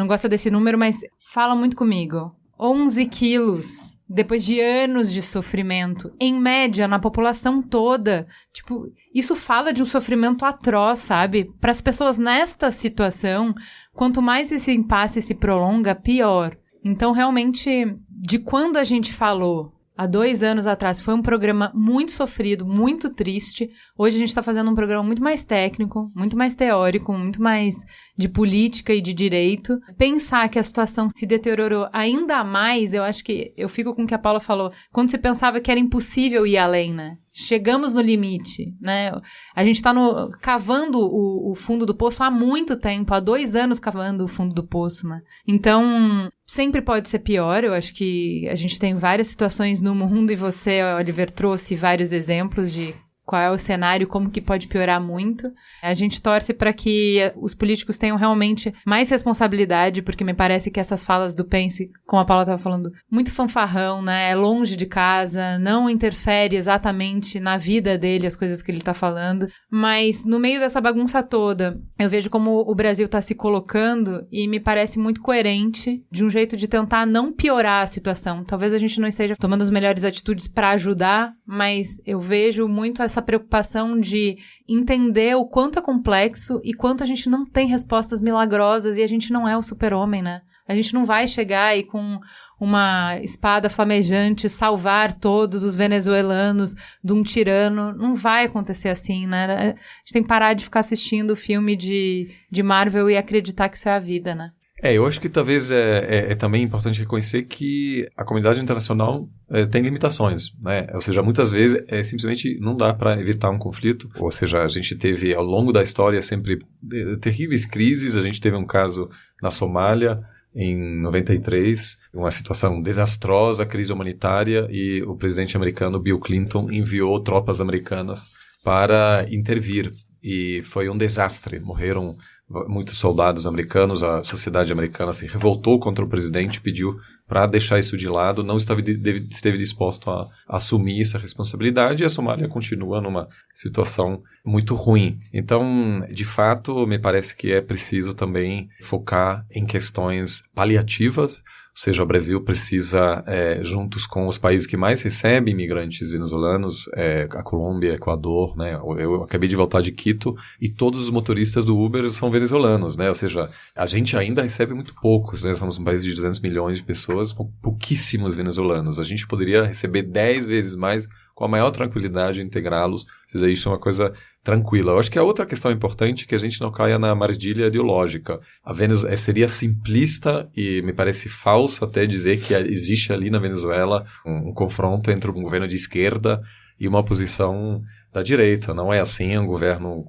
gosta desse número, mas fala muito comigo. 11 quilos depois de anos de sofrimento, em média, na população toda. Tipo, isso fala de um sofrimento atroz, sabe? Para as pessoas nesta situação, quanto mais esse impasse se prolonga, pior. Então, realmente, de quando a gente falou há 2 anos atrás, foi um programa muito sofrido, muito triste. Hoje a gente está fazendo um programa muito mais técnico, muito mais teórico, muito mais de política e de direito. Pensar que a situação se deteriorou ainda mais, eu acho que eu fico com o que a Paula falou. Quando se pensava que era impossível ir além, né? Chegamos no limite, né? A gente está cavando o fundo do poço há muito tempo, há 2 anos cavando o fundo do poço, né? Então, sempre pode ser pior. Eu acho que a gente tem várias situações no mundo e você, Oliver, trouxe vários exemplos de qual é o cenário, como que pode piorar muito. A gente torce para que os políticos tenham realmente mais responsabilidade, porque me parece que essas falas do Pence, como a Paula estava falando, muito fanfarrão, né? É longe de casa, não interfere exatamente na vida dele as coisas que ele está falando. Mas no meio dessa bagunça toda, eu vejo como o Brasil está se colocando e me parece muito coerente de um jeito de tentar não piorar a situação. Talvez a gente não esteja tomando as melhores atitudes para ajudar, mas eu vejo muito essa preocupação de entender o quanto é complexo e quanto a gente não tem respostas milagrosas e a gente não é o super-homem, né? A gente não vai chegar e com uma espada flamejante salvar todos os venezuelanos de um tirano. Não vai acontecer assim, né? A gente tem que parar de ficar assistindo o filme de Marvel e acreditar que isso é a vida, né? Eu acho que talvez é também importante reconhecer que a comunidade internacional tem limitações, né? Ou seja, muitas vezes simplesmente não dá para evitar um conflito. Ou seja, a gente teve ao longo da história sempre terríveis crises. A gente teve um caso na Somália em 93, uma situação desastrosa, crise humanitária, e o presidente americano Bill Clinton enviou tropas americanas para intervir. E foi um desastre. Morreram muitos soldados americanos, a sociedade americana se revoltou contra o presidente, pediu para deixar isso de lado, não esteve disposto a assumir essa responsabilidade, e a Somália continua numa situação muito ruim. Então, de fato, me parece que é preciso também focar em questões paliativas. Ou seja, o Brasil precisa, juntos com os países que mais recebem imigrantes venezuelanos, a Colômbia, Equador, né? Eu acabei de voltar de Quito e todos os motoristas do Uber são venezuelanos, né? Ou seja, a gente ainda recebe muito poucos, né? Somos um país de 200 milhões de pessoas, pouquíssimos venezuelanos. A gente poderia receber 10 vezes mais com com a maior tranquilidade integrá-los. Ou seja, isso é uma coisa tranquila. Eu acho que a outra questão importante é que a gente não caia na armadilha ideológica. A Venezuela seria simplista e me parece falso até dizer que existe ali na Venezuela um confronto entre um governo de esquerda e uma oposição da direita. Não é assim, é um governo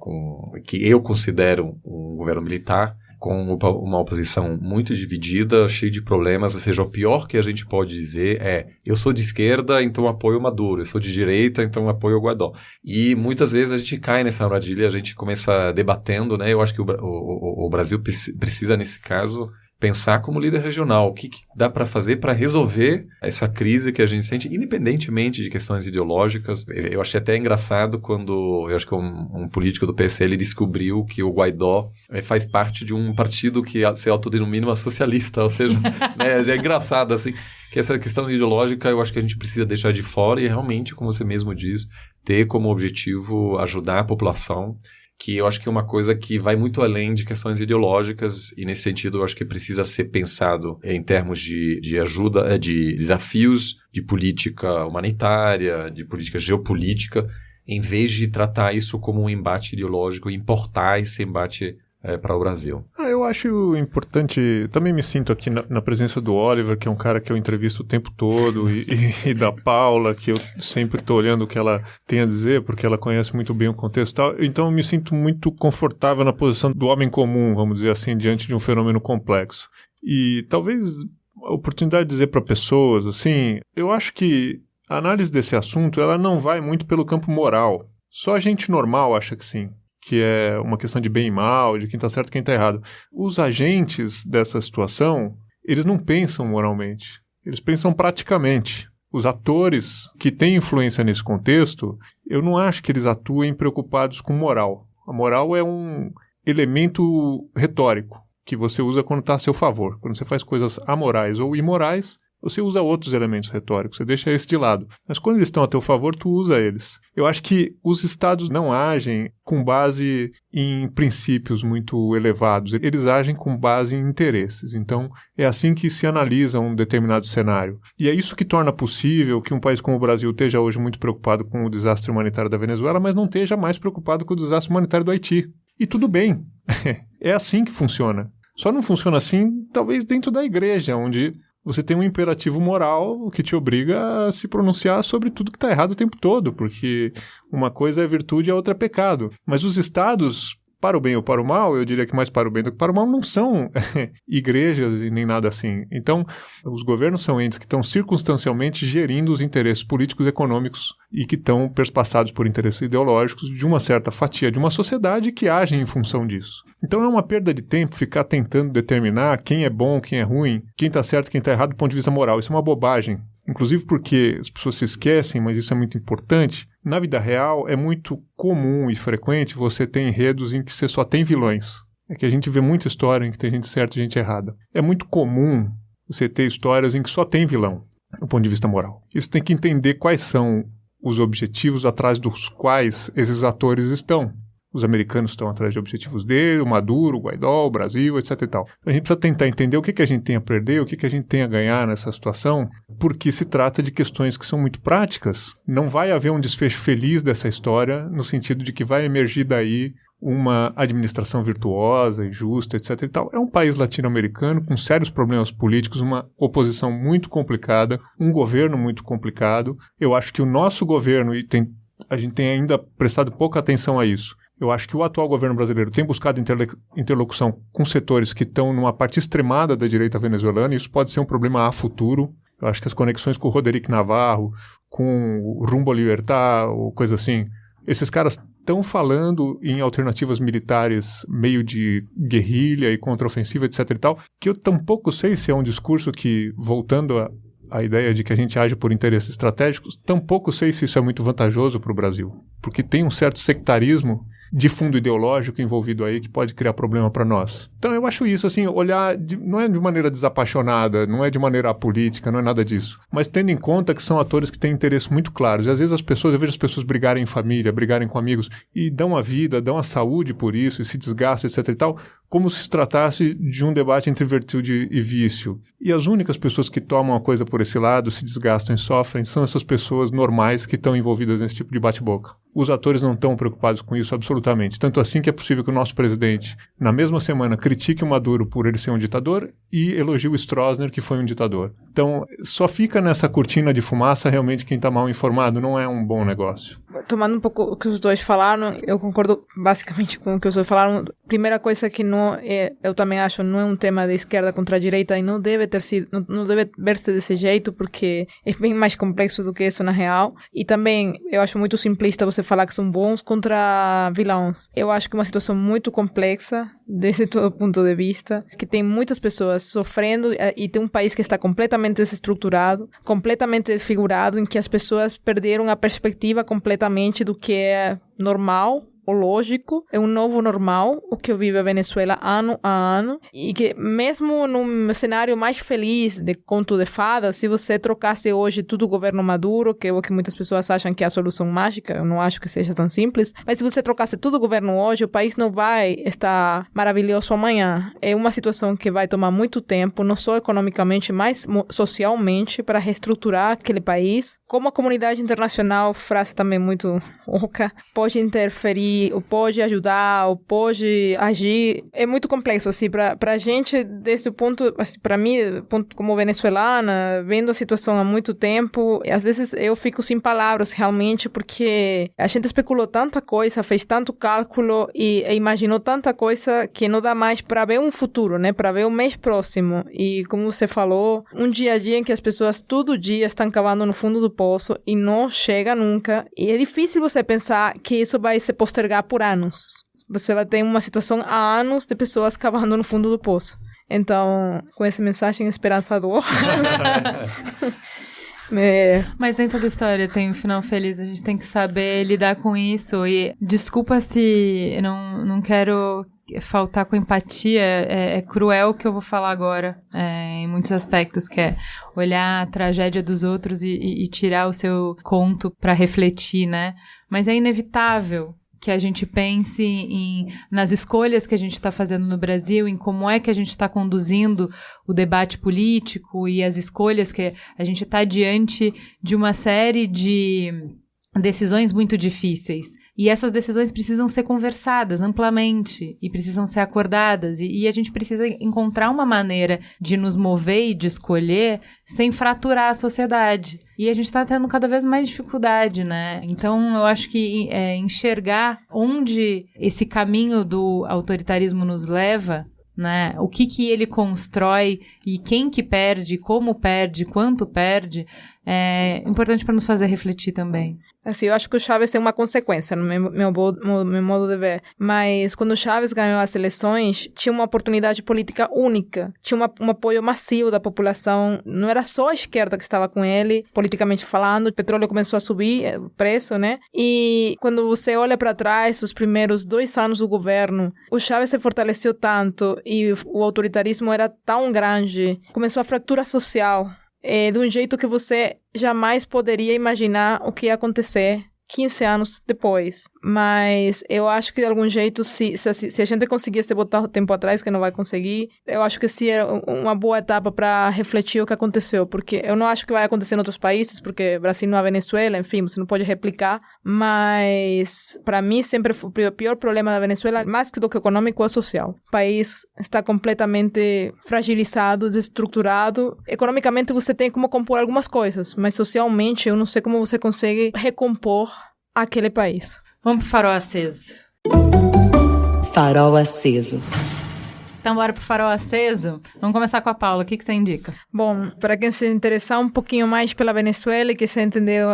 que eu considero um governo militar, com uma oposição muito dividida, cheia de problemas. Ou seja, o pior que a gente pode dizer é: eu sou de esquerda, então apoio o Maduro, eu sou de direita, então apoio o Guaidó. E muitas vezes a gente cai nessa armadilha, a gente começa debatendo, né? Eu acho que o Brasil precisa, nesse caso, pensar como líder regional, o que dá para fazer para resolver essa crise que a gente sente, independentemente de questões ideológicas. Eu achei até engraçado quando, eu acho que um político do PSL descobriu que o Guaidó faz parte de um partido que se autodenomina socialista, ou seja, né, já é engraçado, assim, que essa questão ideológica eu acho que a gente precisa deixar de fora e realmente, como você mesmo diz, ter como objetivo ajudar a população, que eu acho que é uma coisa que vai muito além de questões ideológicas e, nesse sentido, eu acho que precisa ser pensado em termos de ajuda, de desafios de política humanitária, de política geopolítica, em vez de tratar isso como um embate ideológico e importar esse embate para o Brasil. Eu acho importante, também me sinto aqui na presença do Oliver, que é um cara que eu entrevisto o tempo todo, e da Paula, que eu sempre estou olhando o que ela tem a dizer, porque ela conhece muito bem o contexto e tal. Então eu me sinto muito confortável na posição do homem comum, vamos dizer assim, diante de um fenômeno complexo. E talvez a oportunidade de dizer para pessoas, assim, eu acho que a análise desse assunto, ela não vai muito pelo campo moral. Só a gente normal acha que sim, que é uma questão de bem e mal, de quem está certo e quem está errado. Os agentes dessa situação, eles não pensam moralmente, eles pensam praticamente. Os atores que têm influência nesse contexto, eu não acho que eles atuem preocupados com moral. A moral é um elemento retórico que você usa quando está a seu favor. Quando você faz coisas amorais ou imorais, você usa outros elementos retóricos, você deixa esse de lado. Mas quando eles estão a teu favor, tu usa eles. Eu acho que os estados não agem com base em princípios muito elevados. Eles agem com base em interesses. Então, é assim que se analisa um determinado cenário. E é isso que torna possível que um país como o Brasil esteja hoje muito preocupado com o desastre humanitário da Venezuela, mas não esteja mais preocupado com o desastre humanitário do Haiti. E tudo bem. É assim que funciona. Só não funciona assim, talvez, dentro da igreja, onde você tem um imperativo moral que te obriga a se pronunciar sobre tudo que está errado o tempo todo, porque uma coisa é virtude e a outra é pecado. Mas os estados, para o bem ou para o mal, eu diria que mais para o bem do que para o mal, não são igrejas e nem nada assim. Então, os governos são entes que estão circunstancialmente gerindo os interesses políticos e econômicos e que estão perspassados por interesses ideológicos de uma certa fatia de uma sociedade que agem em função disso. Então é uma perda de tempo ficar tentando determinar quem é bom, quem é ruim, quem está certo, quem está errado do ponto de vista moral. Isso é uma bobagem. Inclusive porque as pessoas se esquecem, mas isso é muito importante. Na vida real é muito comum e frequente você ter enredos em que você só tem vilões. É que a gente vê muita história em que tem gente certa e gente errada. É muito comum você ter histórias em que só tem vilão, do ponto de vista moral. E você tem que entender quais são os objetivos atrás dos quais esses atores estão. Os americanos estão atrás de objetivos dele, o Maduro, o Guaidó, o Brasil, etc e tal. Então a gente precisa tentar entender o que a gente tem a perder, o que a gente tem a ganhar nessa situação, porque se trata de questões que são muito práticas. Não vai haver um desfecho feliz dessa história, no sentido de que vai emergir daí uma administração virtuosa e justa, etc e tal. É um país latino-americano com sérios problemas políticos, uma oposição muito complicada, um governo muito complicado. Eu acho que o nosso governo, a gente tem ainda prestado pouca atenção a isso, eu acho que o atual governo brasileiro tem buscado interlocução com setores que estão numa parte extremada da direita venezuelana, e isso pode ser um problema a futuro. Eu acho que as conexões com o Roderick Navarro, com o Rumbo Libertad, ou coisa assim, esses caras estão falando em alternativas militares meio de guerrilha e contraofensiva, etc e tal, que eu tampouco sei se é um discurso que, voltando a ideia de que a gente age por interesses estratégicos, tampouco sei se isso é muito vantajoso para o Brasil, porque tem um certo sectarismo de fundo ideológico envolvido aí que pode criar problema para nós. Então eu acho isso, assim, olhar, não é de maneira desapaixonada, não é de maneira apolítica, não é nada disso, mas tendo em conta que são atores que têm interesses muito claros. E às vezes eu vejo as pessoas brigarem em família, brigarem com amigos e dão a vida, dão a saúde por isso, e se desgastam, etc e tal, como se tratasse de um debate entre virtude e vício. E as únicas pessoas que tomam a coisa por esse lado, se desgastam e sofrem, são essas pessoas normais que estão envolvidas nesse tipo de bate-boca. Os atores não estão preocupados com isso absolutamente. Tanto assim que é possível que o nosso presidente, na mesma semana, critique o Maduro por ele ser um ditador e elogie o Stroessner, que foi um ditador. Então, só fica nessa cortina de fumaça realmente quem está mal informado. Não é um bom negócio. Tomando um pouco o que os dois falaram, eu concordo basicamente com o que os dois falaram. Primeira coisa que não é, eu também acho, não é um tema de esquerda contra a direita e não deve ter sido, não deve ver-se desse jeito, porque é bem mais complexo do que isso na real. E também eu acho muito simplista você falar que são bons contra vilões. Eu acho que é uma situação muito complexa desse todo ponto de vista, que tem muitas pessoas sofrendo e tem um país que está completamente desestruturado, completamente desfigurado, em que as pessoas perderam a perspectiva completamente do que é normal, o lógico, é um novo normal, o que vive a Venezuela ano a ano, e que mesmo num cenário mais feliz de conto de fadas, se você trocasse hoje tudo o governo Maduro, que é o que muitas pessoas acham que é a solução mágica, eu não acho que seja tão simples, mas se você trocasse tudo o governo hoje, o país não vai estar maravilhoso amanhã. É uma situação que vai tomar muito tempo, não só economicamente, mas socialmente, para reestruturar aquele país. Como a comunidade internacional, frase também muito oca, pode interferir, ou pode ajudar, ou pode agir, é muito complexo, assim, pra gente, desse ponto, assim, pra mim, ponto como venezuelana, vendo a situação há muito tempo, às vezes eu fico sem palavras, realmente, porque a gente especulou tanta coisa, fez tanto cálculo e imaginou tanta coisa que não dá mais pra ver um futuro, né, pra ver o mês próximo. E como você falou, um dia a dia em que as pessoas todo dia estão cavando no fundo do poço e não chega nunca. E é difícil você pensar que isso vai se postergar por anos. Você vai ter uma situação há anos de pessoas cavando no fundo do poço. Então, com essa mensagem esperançadora... Mas dentro da história tem um final feliz, a gente tem que saber lidar com isso. E desculpa se eu não quero faltar com empatia, é cruel o que eu vou falar agora, em muitos aspectos, que é olhar a tragédia dos outros e tirar o seu conto para refletir, né? Mas é inevitável que a gente pense nas escolhas que a gente está fazendo no Brasil, em como é que a gente está conduzindo o debate político e as escolhas que a gente está diante de uma série de decisões muito difíceis. E essas decisões precisam ser conversadas amplamente e precisam ser acordadas. E a gente precisa encontrar uma maneira de nos mover e de escolher sem fraturar a sociedade. E a gente está tendo cada vez mais dificuldade, né? Então, eu acho que enxergar onde esse caminho do autoritarismo nos leva, né? O que ele constrói e quem que perde, como perde, quanto perde, é importante para nos fazer refletir também. Assim, eu acho que o Chávez é uma consequência, no meu modo de ver. Mas quando o Chávez ganhou as eleições, tinha uma oportunidade política única. Tinha um apoio massivo da população. Não era só a esquerda que estava com ele, politicamente falando. O petróleo começou a subir, o preço, né? E quando você olha para trás, os primeiros 2 anos do governo, o Chávez se fortaleceu tanto e o autoritarismo era tão grande. Começou a fratura social. De um jeito que você jamais poderia imaginar o que ia acontecer 15 anos depois. Mas eu acho que de algum jeito, se a gente conseguisse botar o tempo atrás, que não vai conseguir, eu acho que sim, é uma boa etapa para refletir o que aconteceu. Porque eu não acho que vai acontecer em outros países, porque Brasil não é Venezuela, enfim, você não pode replicar. Mas, para mim, sempre foi o pior problema da Venezuela, mais do que econômico, é social. O país está completamente fragilizado, desestruturado. Economicamente, você tem como compor algumas coisas, mas socialmente, eu não sei como você consegue recompor aquele país. Vamos pro farol aceso. Farol aceso. Então, bora pro farol aceso. Vamos começar com a Paula. O que você indica? Bom, para quem se interessar um pouquinho mais pela Venezuela e que se entendeu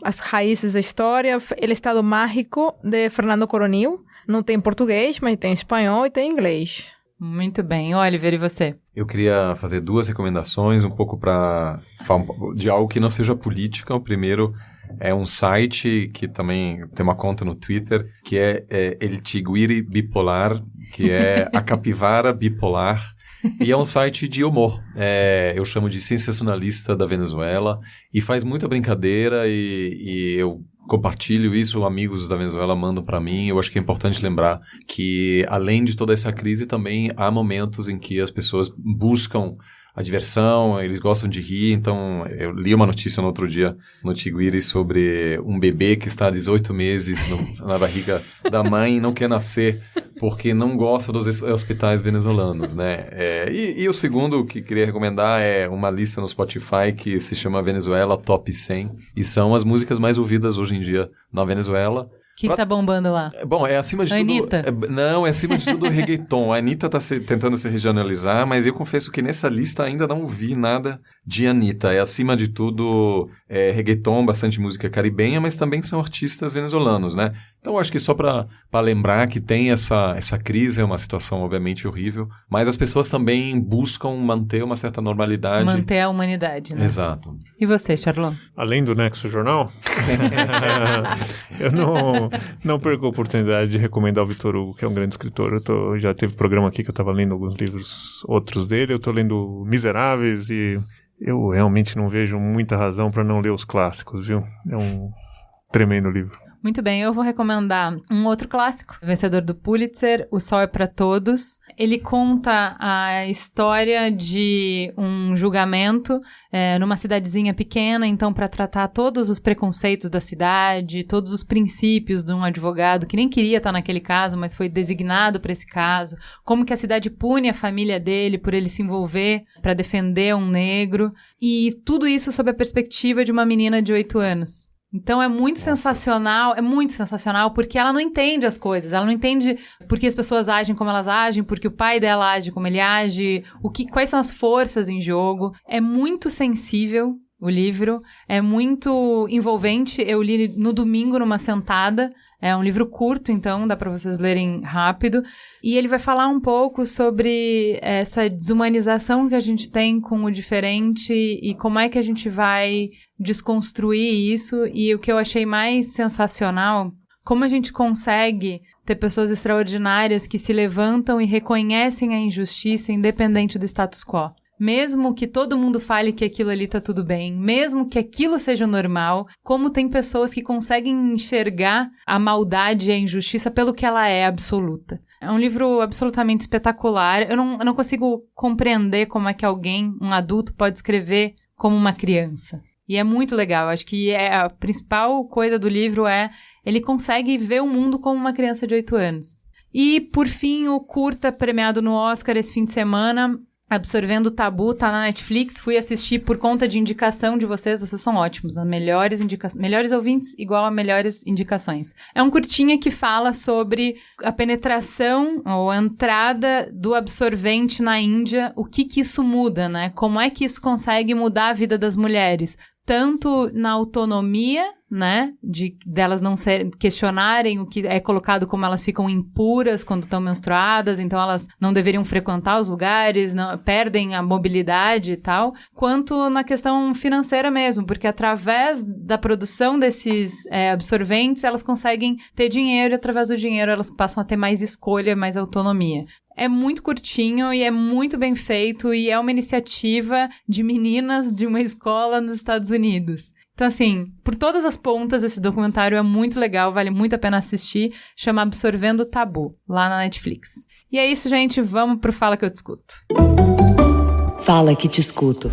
as raízes da história, El Estado Mágico, de Fernando Coronil. Não tem português, mas tem espanhol e tem inglês. Muito bem. Oliver, e você? Eu queria fazer 2 recomendações, um pouco de algo que não seja política. O primeiro É um site que também tem uma conta no Twitter, que é El Tiguiri Bipolar, que é a capivara bipolar. E é um site de humor. Eu chamo de sensacionalista da Venezuela. E faz muita brincadeira e eu compartilho isso, amigos da Venezuela mandam para mim. Eu acho que é importante lembrar que, além de toda essa crise, também há momentos em que as pessoas buscam a diversão, eles gostam de rir. Então, eu li uma notícia no outro dia no Tiguiri sobre um bebê que está há 18 meses na barriga da mãe e não quer nascer porque não gosta dos hospitais venezuelanos, né? E o segundo que queria recomendar é uma lista no Spotify que se chama Venezuela Top 100 e são as músicas mais ouvidas hoje em dia na Venezuela. O que tá bombando lá? Bom, é acima de Anitta. tudo... Não, é acima de tudo o reggaeton. A Anitta tá tentando se regionalizar, mas eu confesso que nessa lista ainda não vi nada de Anitta. É acima de tudo reggaeton, bastante música caribenha, mas também são artistas venezuelanos, né? Então, eu acho que só para lembrar que tem essa crise, é uma situação obviamente horrível, mas as pessoas também buscam manter uma certa normalidade. Manter a humanidade, né? Exato. E você, Charlot? Além do Nexo Jornal, eu não perco a oportunidade de recomendar o Victor Hugo, que é um grande escritor. Já teve programa aqui que eu estava lendo alguns livros, outros dele. Eu estou lendo Miseráveis e eu realmente não vejo muita razão para não ler os clássicos, viu? É um tremendo livro. Muito bem, eu vou recomendar um outro clássico, vencedor do Pulitzer, O Sol é para Todos. Ele conta a história de um julgamento numa cidadezinha pequena, então para tratar todos os preconceitos da cidade, todos os princípios de um advogado que nem queria estar naquele caso, mas foi designado para esse caso, como que a cidade pune a família dele por ele se envolver para defender um negro, e tudo isso sob a perspectiva de uma menina de 8 anos. Então é muito sensacional porque ela não entende as coisas, ela não entende por que as pessoas agem como elas agem, porque o pai dela age como ele age, quais são as forças em jogo. É muito sensível o livro, é muito envolvente. Eu li no domingo numa sentada. É um livro curto, então dá para vocês lerem rápido. E ele vai falar um pouco sobre essa desumanização que a gente tem com o diferente e como é que a gente vai desconstruir isso. E o que eu achei mais sensacional, como a gente consegue ter pessoas extraordinárias que se levantam e reconhecem a injustiça independente do status quo. Mesmo que todo mundo fale que aquilo ali tá tudo bem, mesmo que aquilo seja normal, como tem pessoas que conseguem enxergar a maldade e a injustiça pelo que ela é absoluta. É um livro absolutamente espetacular. Eu não consigo compreender como é que alguém, um adulto, pode escrever como uma criança. E é muito legal. Acho que a principal coisa do livro ele consegue ver o mundo como uma criança de 8 anos. E, por fim, o curta premiado no Oscar esse fim de semana, Absorvendo o Tabu, tá na Netflix. Fui assistir por conta de indicação de vocês são ótimos, né? Melhores ouvintes igual a melhores indicações. É um curtinha que fala sobre a penetração ou a entrada do absorvente na Índia, o que isso muda, né? Como é que isso consegue mudar a vida das mulheres? Tanto na autonomia, né, delas não questionarem o que é colocado como elas ficam impuras quando estão menstruadas, então elas não deveriam frequentar os lugares, perdem a mobilidade e tal, quanto na questão financeira mesmo, porque através da produção desses absorventes, elas conseguem ter dinheiro e através do dinheiro elas passam a ter mais escolha, mais autonomia. É muito curtinho e é muito bem feito e é uma iniciativa de meninas de uma escola nos Estados Unidos. Então, assim, por todas as pontas, esse documentário é muito legal, vale muito a pena assistir. Chama Absorvendo o Tabu, lá na Netflix. E é isso, gente. Vamos pro Fala Que Eu Te Escuto. Fala Que Te Escuto.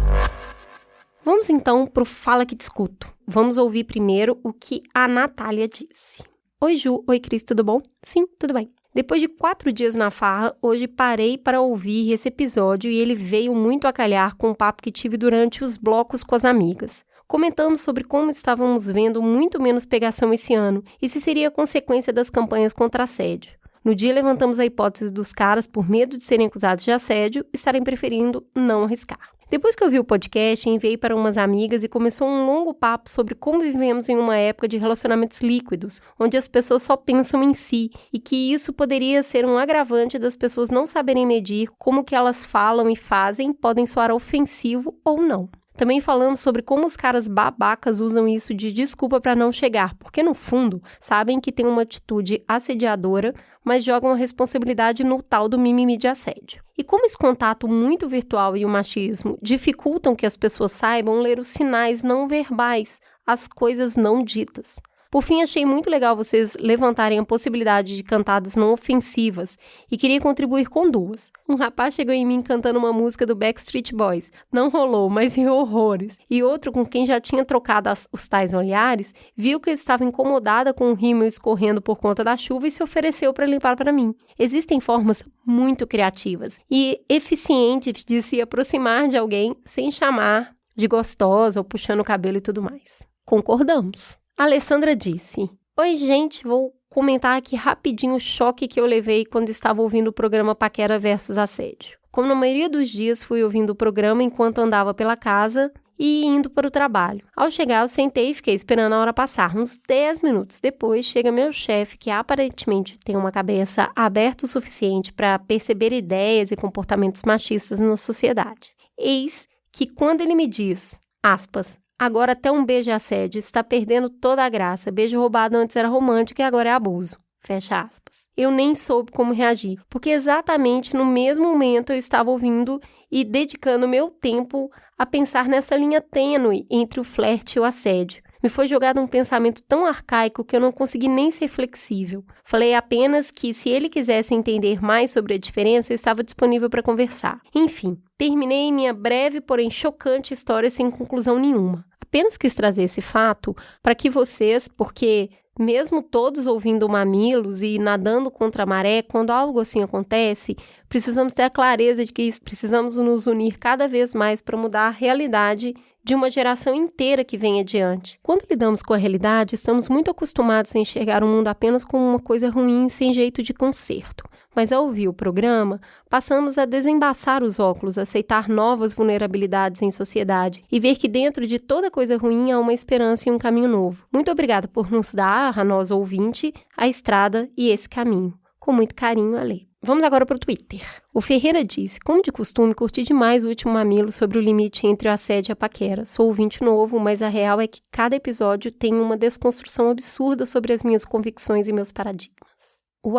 Vamos, então, pro Fala Que Te Escuto. Vamos ouvir primeiro o que a Natália disse. Oi, Ju. Oi, Cris. Tudo bom? Sim, tudo bem. Depois de 4 dias na farra, hoje parei para ouvir esse episódio e ele veio muito a calhar com o papo que tive durante os blocos com as amigas. Comentamos sobre como estávamos vendo muito menos pegação esse ano e se seria consequência das campanhas contra assédio. No dia, levantamos a hipótese dos caras, por medo de serem acusados de assédio, estarem preferindo não arriscar. Depois que eu vi o podcast, enviei para umas amigas e começou um longo papo sobre como vivemos em uma época de relacionamentos líquidos, onde as pessoas só pensam em si, e que isso poderia ser um agravante das pessoas não saberem medir como o que elas falam e fazem podem soar ofensivo ou não. Também falamos sobre como os caras babacas usam isso de desculpa para não chegar, porque no fundo sabem que tem uma atitude assediadora, mas jogam a responsabilidade no tal do mimimi de assédio. E como esse contato muito virtual e o machismo dificultam que as pessoas saibam ler os sinais não verbais, as coisas não ditas. Por fim, achei muito legal vocês levantarem a possibilidade de cantadas não ofensivas e queria contribuir com 2. Um rapaz chegou em mim cantando uma música do Backstreet Boys. Não rolou, mas riu horrores. E outro, com quem já tinha trocado os tais olhares, viu que eu estava incomodada com o rímel escorrendo por conta da chuva e se ofereceu para limpar para mim. Existem formas muito criativas e eficientes de se aproximar de alguém sem chamar de gostosa ou puxando o cabelo e tudo mais. Concordamos. A Alessandra disse: Oi, gente, vou comentar aqui rapidinho o choque que eu levei quando estava ouvindo o programa Paquera versus Assédio. Como na maioria dos dias fui ouvindo o programa enquanto andava pela casa e indo para o trabalho. Ao chegar, eu sentei e fiquei esperando a hora passar. Uns 10 minutos depois, chega meu chefe, que aparentemente tem uma cabeça aberta o suficiente para perceber ideias e comportamentos machistas na sociedade. Eis que quando ele me diz, aspas, agora até um beijo é assédio, está perdendo toda a graça. Beijo roubado antes era romântico e agora é abuso. Fecha aspas. Eu nem soube como reagir, porque exatamente no mesmo momento eu estava ouvindo e dedicando meu tempo a pensar nessa linha tênue entre o flerte e o assédio. Me foi jogado um pensamento tão arcaico que eu não consegui nem ser flexível. Falei apenas que se ele quisesse entender mais sobre a diferença, eu estava disponível para conversar. Enfim, terminei minha breve, porém chocante história sem conclusão nenhuma. Apenas quis trazer esse fato para que vocês, porque mesmo todos ouvindo Mamilos e nadando contra a maré, quando algo assim acontece, precisamos ter a clareza de que precisamos nos unir cada vez mais para mudar a realidade de uma geração inteira que vem adiante. Quando lidamos com a realidade, estamos muito acostumados a enxergar o mundo apenas como uma coisa ruim sem jeito de conserto. Mas ao ouvir o programa, passamos a desembaçar os óculos, aceitar novas vulnerabilidades em sociedade e ver que dentro de toda coisa ruim há uma esperança e um caminho novo. Muito obrigada por nos dar, a nós ouvinte, a estrada e esse caminho. Com muito carinho, Ale. Vamos agora para o Twitter. O Ferreira disse, como de costume, curti demais o último Mamilo sobre o limite entre o assédio e a paquera. Sou ouvinte novo, mas a real é que cada episódio tem uma desconstrução absurda sobre as minhas convicções e meus paradigmas. O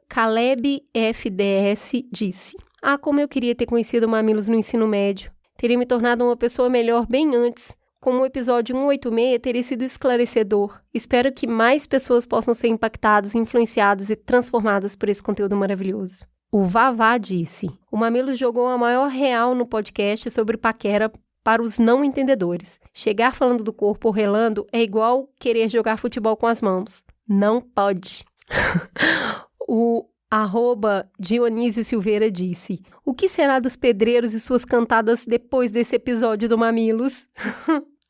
@CalebFDS disse, como eu queria ter conhecido o Mamilos no ensino médio. Teria me tornado uma pessoa melhor bem antes. Como o episódio 186 teria sido esclarecedor. Espero que mais pessoas possam ser impactadas, influenciadas e transformadas por esse conteúdo maravilhoso. O Vavá disse, o Mamilos jogou a maior real no podcast sobre paquera para os não entendedores. Chegar falando do corpo ou relando é igual querer jogar futebol com as mãos. Não pode. O @Dionísio Silveira disse, o que será dos pedreiros e suas cantadas depois desse episódio do Mamilos?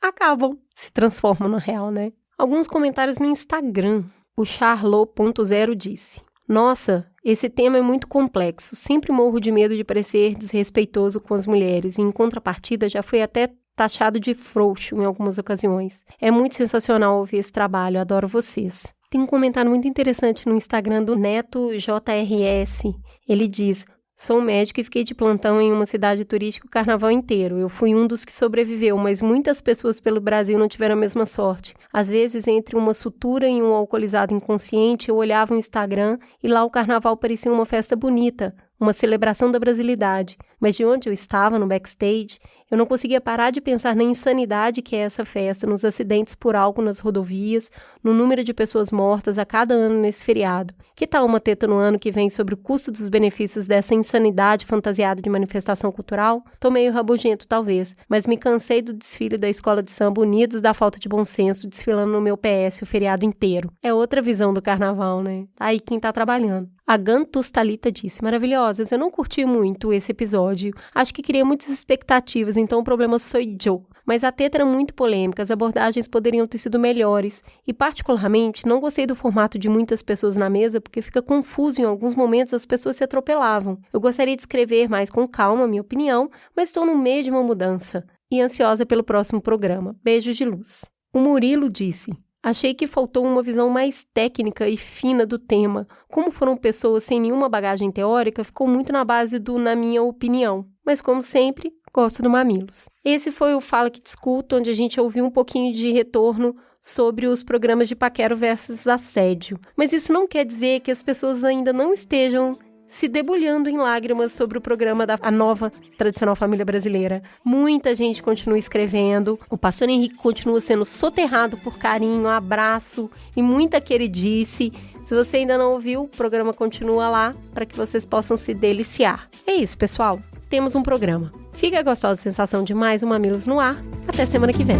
Acabam. Se transformam na real, né? Alguns comentários no Instagram. O Charlot.0 disse, nossa, esse tema é muito complexo. Sempre morro de medo de parecer desrespeitoso com as mulheres e, em contrapartida, já fui até taxado de frouxo em algumas ocasiões. É muito sensacional ouvir esse trabalho, adoro vocês. Tem um comentário muito interessante no Instagram do Neto JRS. Ele diz, sou médico e fiquei de plantão em uma cidade turística o carnaval inteiro. Eu fui um dos que sobreviveu, mas muitas pessoas pelo Brasil não tiveram a mesma sorte. Às vezes, entre uma sutura e um alcoolizado inconsciente, eu olhava o Instagram e lá o carnaval parecia uma festa bonita, uma celebração da brasilidade. Mas de onde eu estava, no backstage, eu não conseguia parar de pensar na insanidade que é essa festa, nos acidentes por álcool nas rodovias, no número de pessoas mortas a cada ano nesse feriado. Que tal uma teta no ano que vem sobre o custo dos benefícios dessa insanidade fantasiada de manifestação cultural? Tô meio rabugento, talvez, mas me cansei do desfile da escola de samba Unidos da falta de bom senso desfilando no meu PS o feriado inteiro. É outra visão do carnaval, né? Tá aí quem tá trabalhando. A Gantus Thalita disse, maravilhosas, eu não curti muito esse episódio, acho que criei muitas expectativas, então o problema sou eu. Mas a teta era muito polêmica, as abordagens poderiam ter sido melhores e, particularmente, não gostei do formato de muitas pessoas na mesa porque fica confuso em alguns momentos as pessoas se atropelavam. Eu gostaria de escrever mais com calma a minha opinião, mas estou no meio de uma mudança e ansiosa pelo próximo programa. Beijos de luz. O Murilo disse, achei que faltou uma visão mais técnica e fina do tema. Como foram pessoas sem nenhuma bagagem teórica, ficou muito na base do na minha opinião. Mas, como sempre, gosto do Mamilos. Esse foi o Fala Que Discuto, onde a gente ouviu um pouquinho de retorno sobre os programas de paquera versus assédio. Mas isso não quer dizer que as pessoas ainda não estejam se debulhando em lágrimas sobre o programa da nova tradicional família brasileira. Muita gente continua escrevendo, o pastor Henrique continua sendo soterrado por carinho, abraço e muita queridice. Se você ainda não ouviu, o programa continua lá para que vocês possam se deliciar. É isso, pessoal. Temos um programa. Fica a gostosa sensação de mais um Mamilos no ar. Até semana que vem.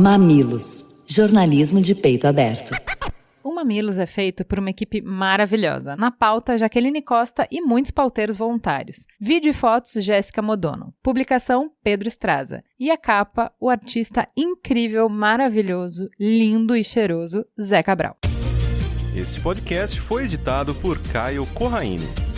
Mamilos, jornalismo de peito aberto. O Mamilos é feito por uma equipe maravilhosa. Na pauta, Jaqueline Costa e muitos pauteiros voluntários. Vídeo e fotos, Jéssica Modono. Publicação, Pedro Estraza. E a capa, o artista incrível, maravilhoso, lindo e cheiroso, Zé Cabral. Este podcast foi editado por Caio Corraini.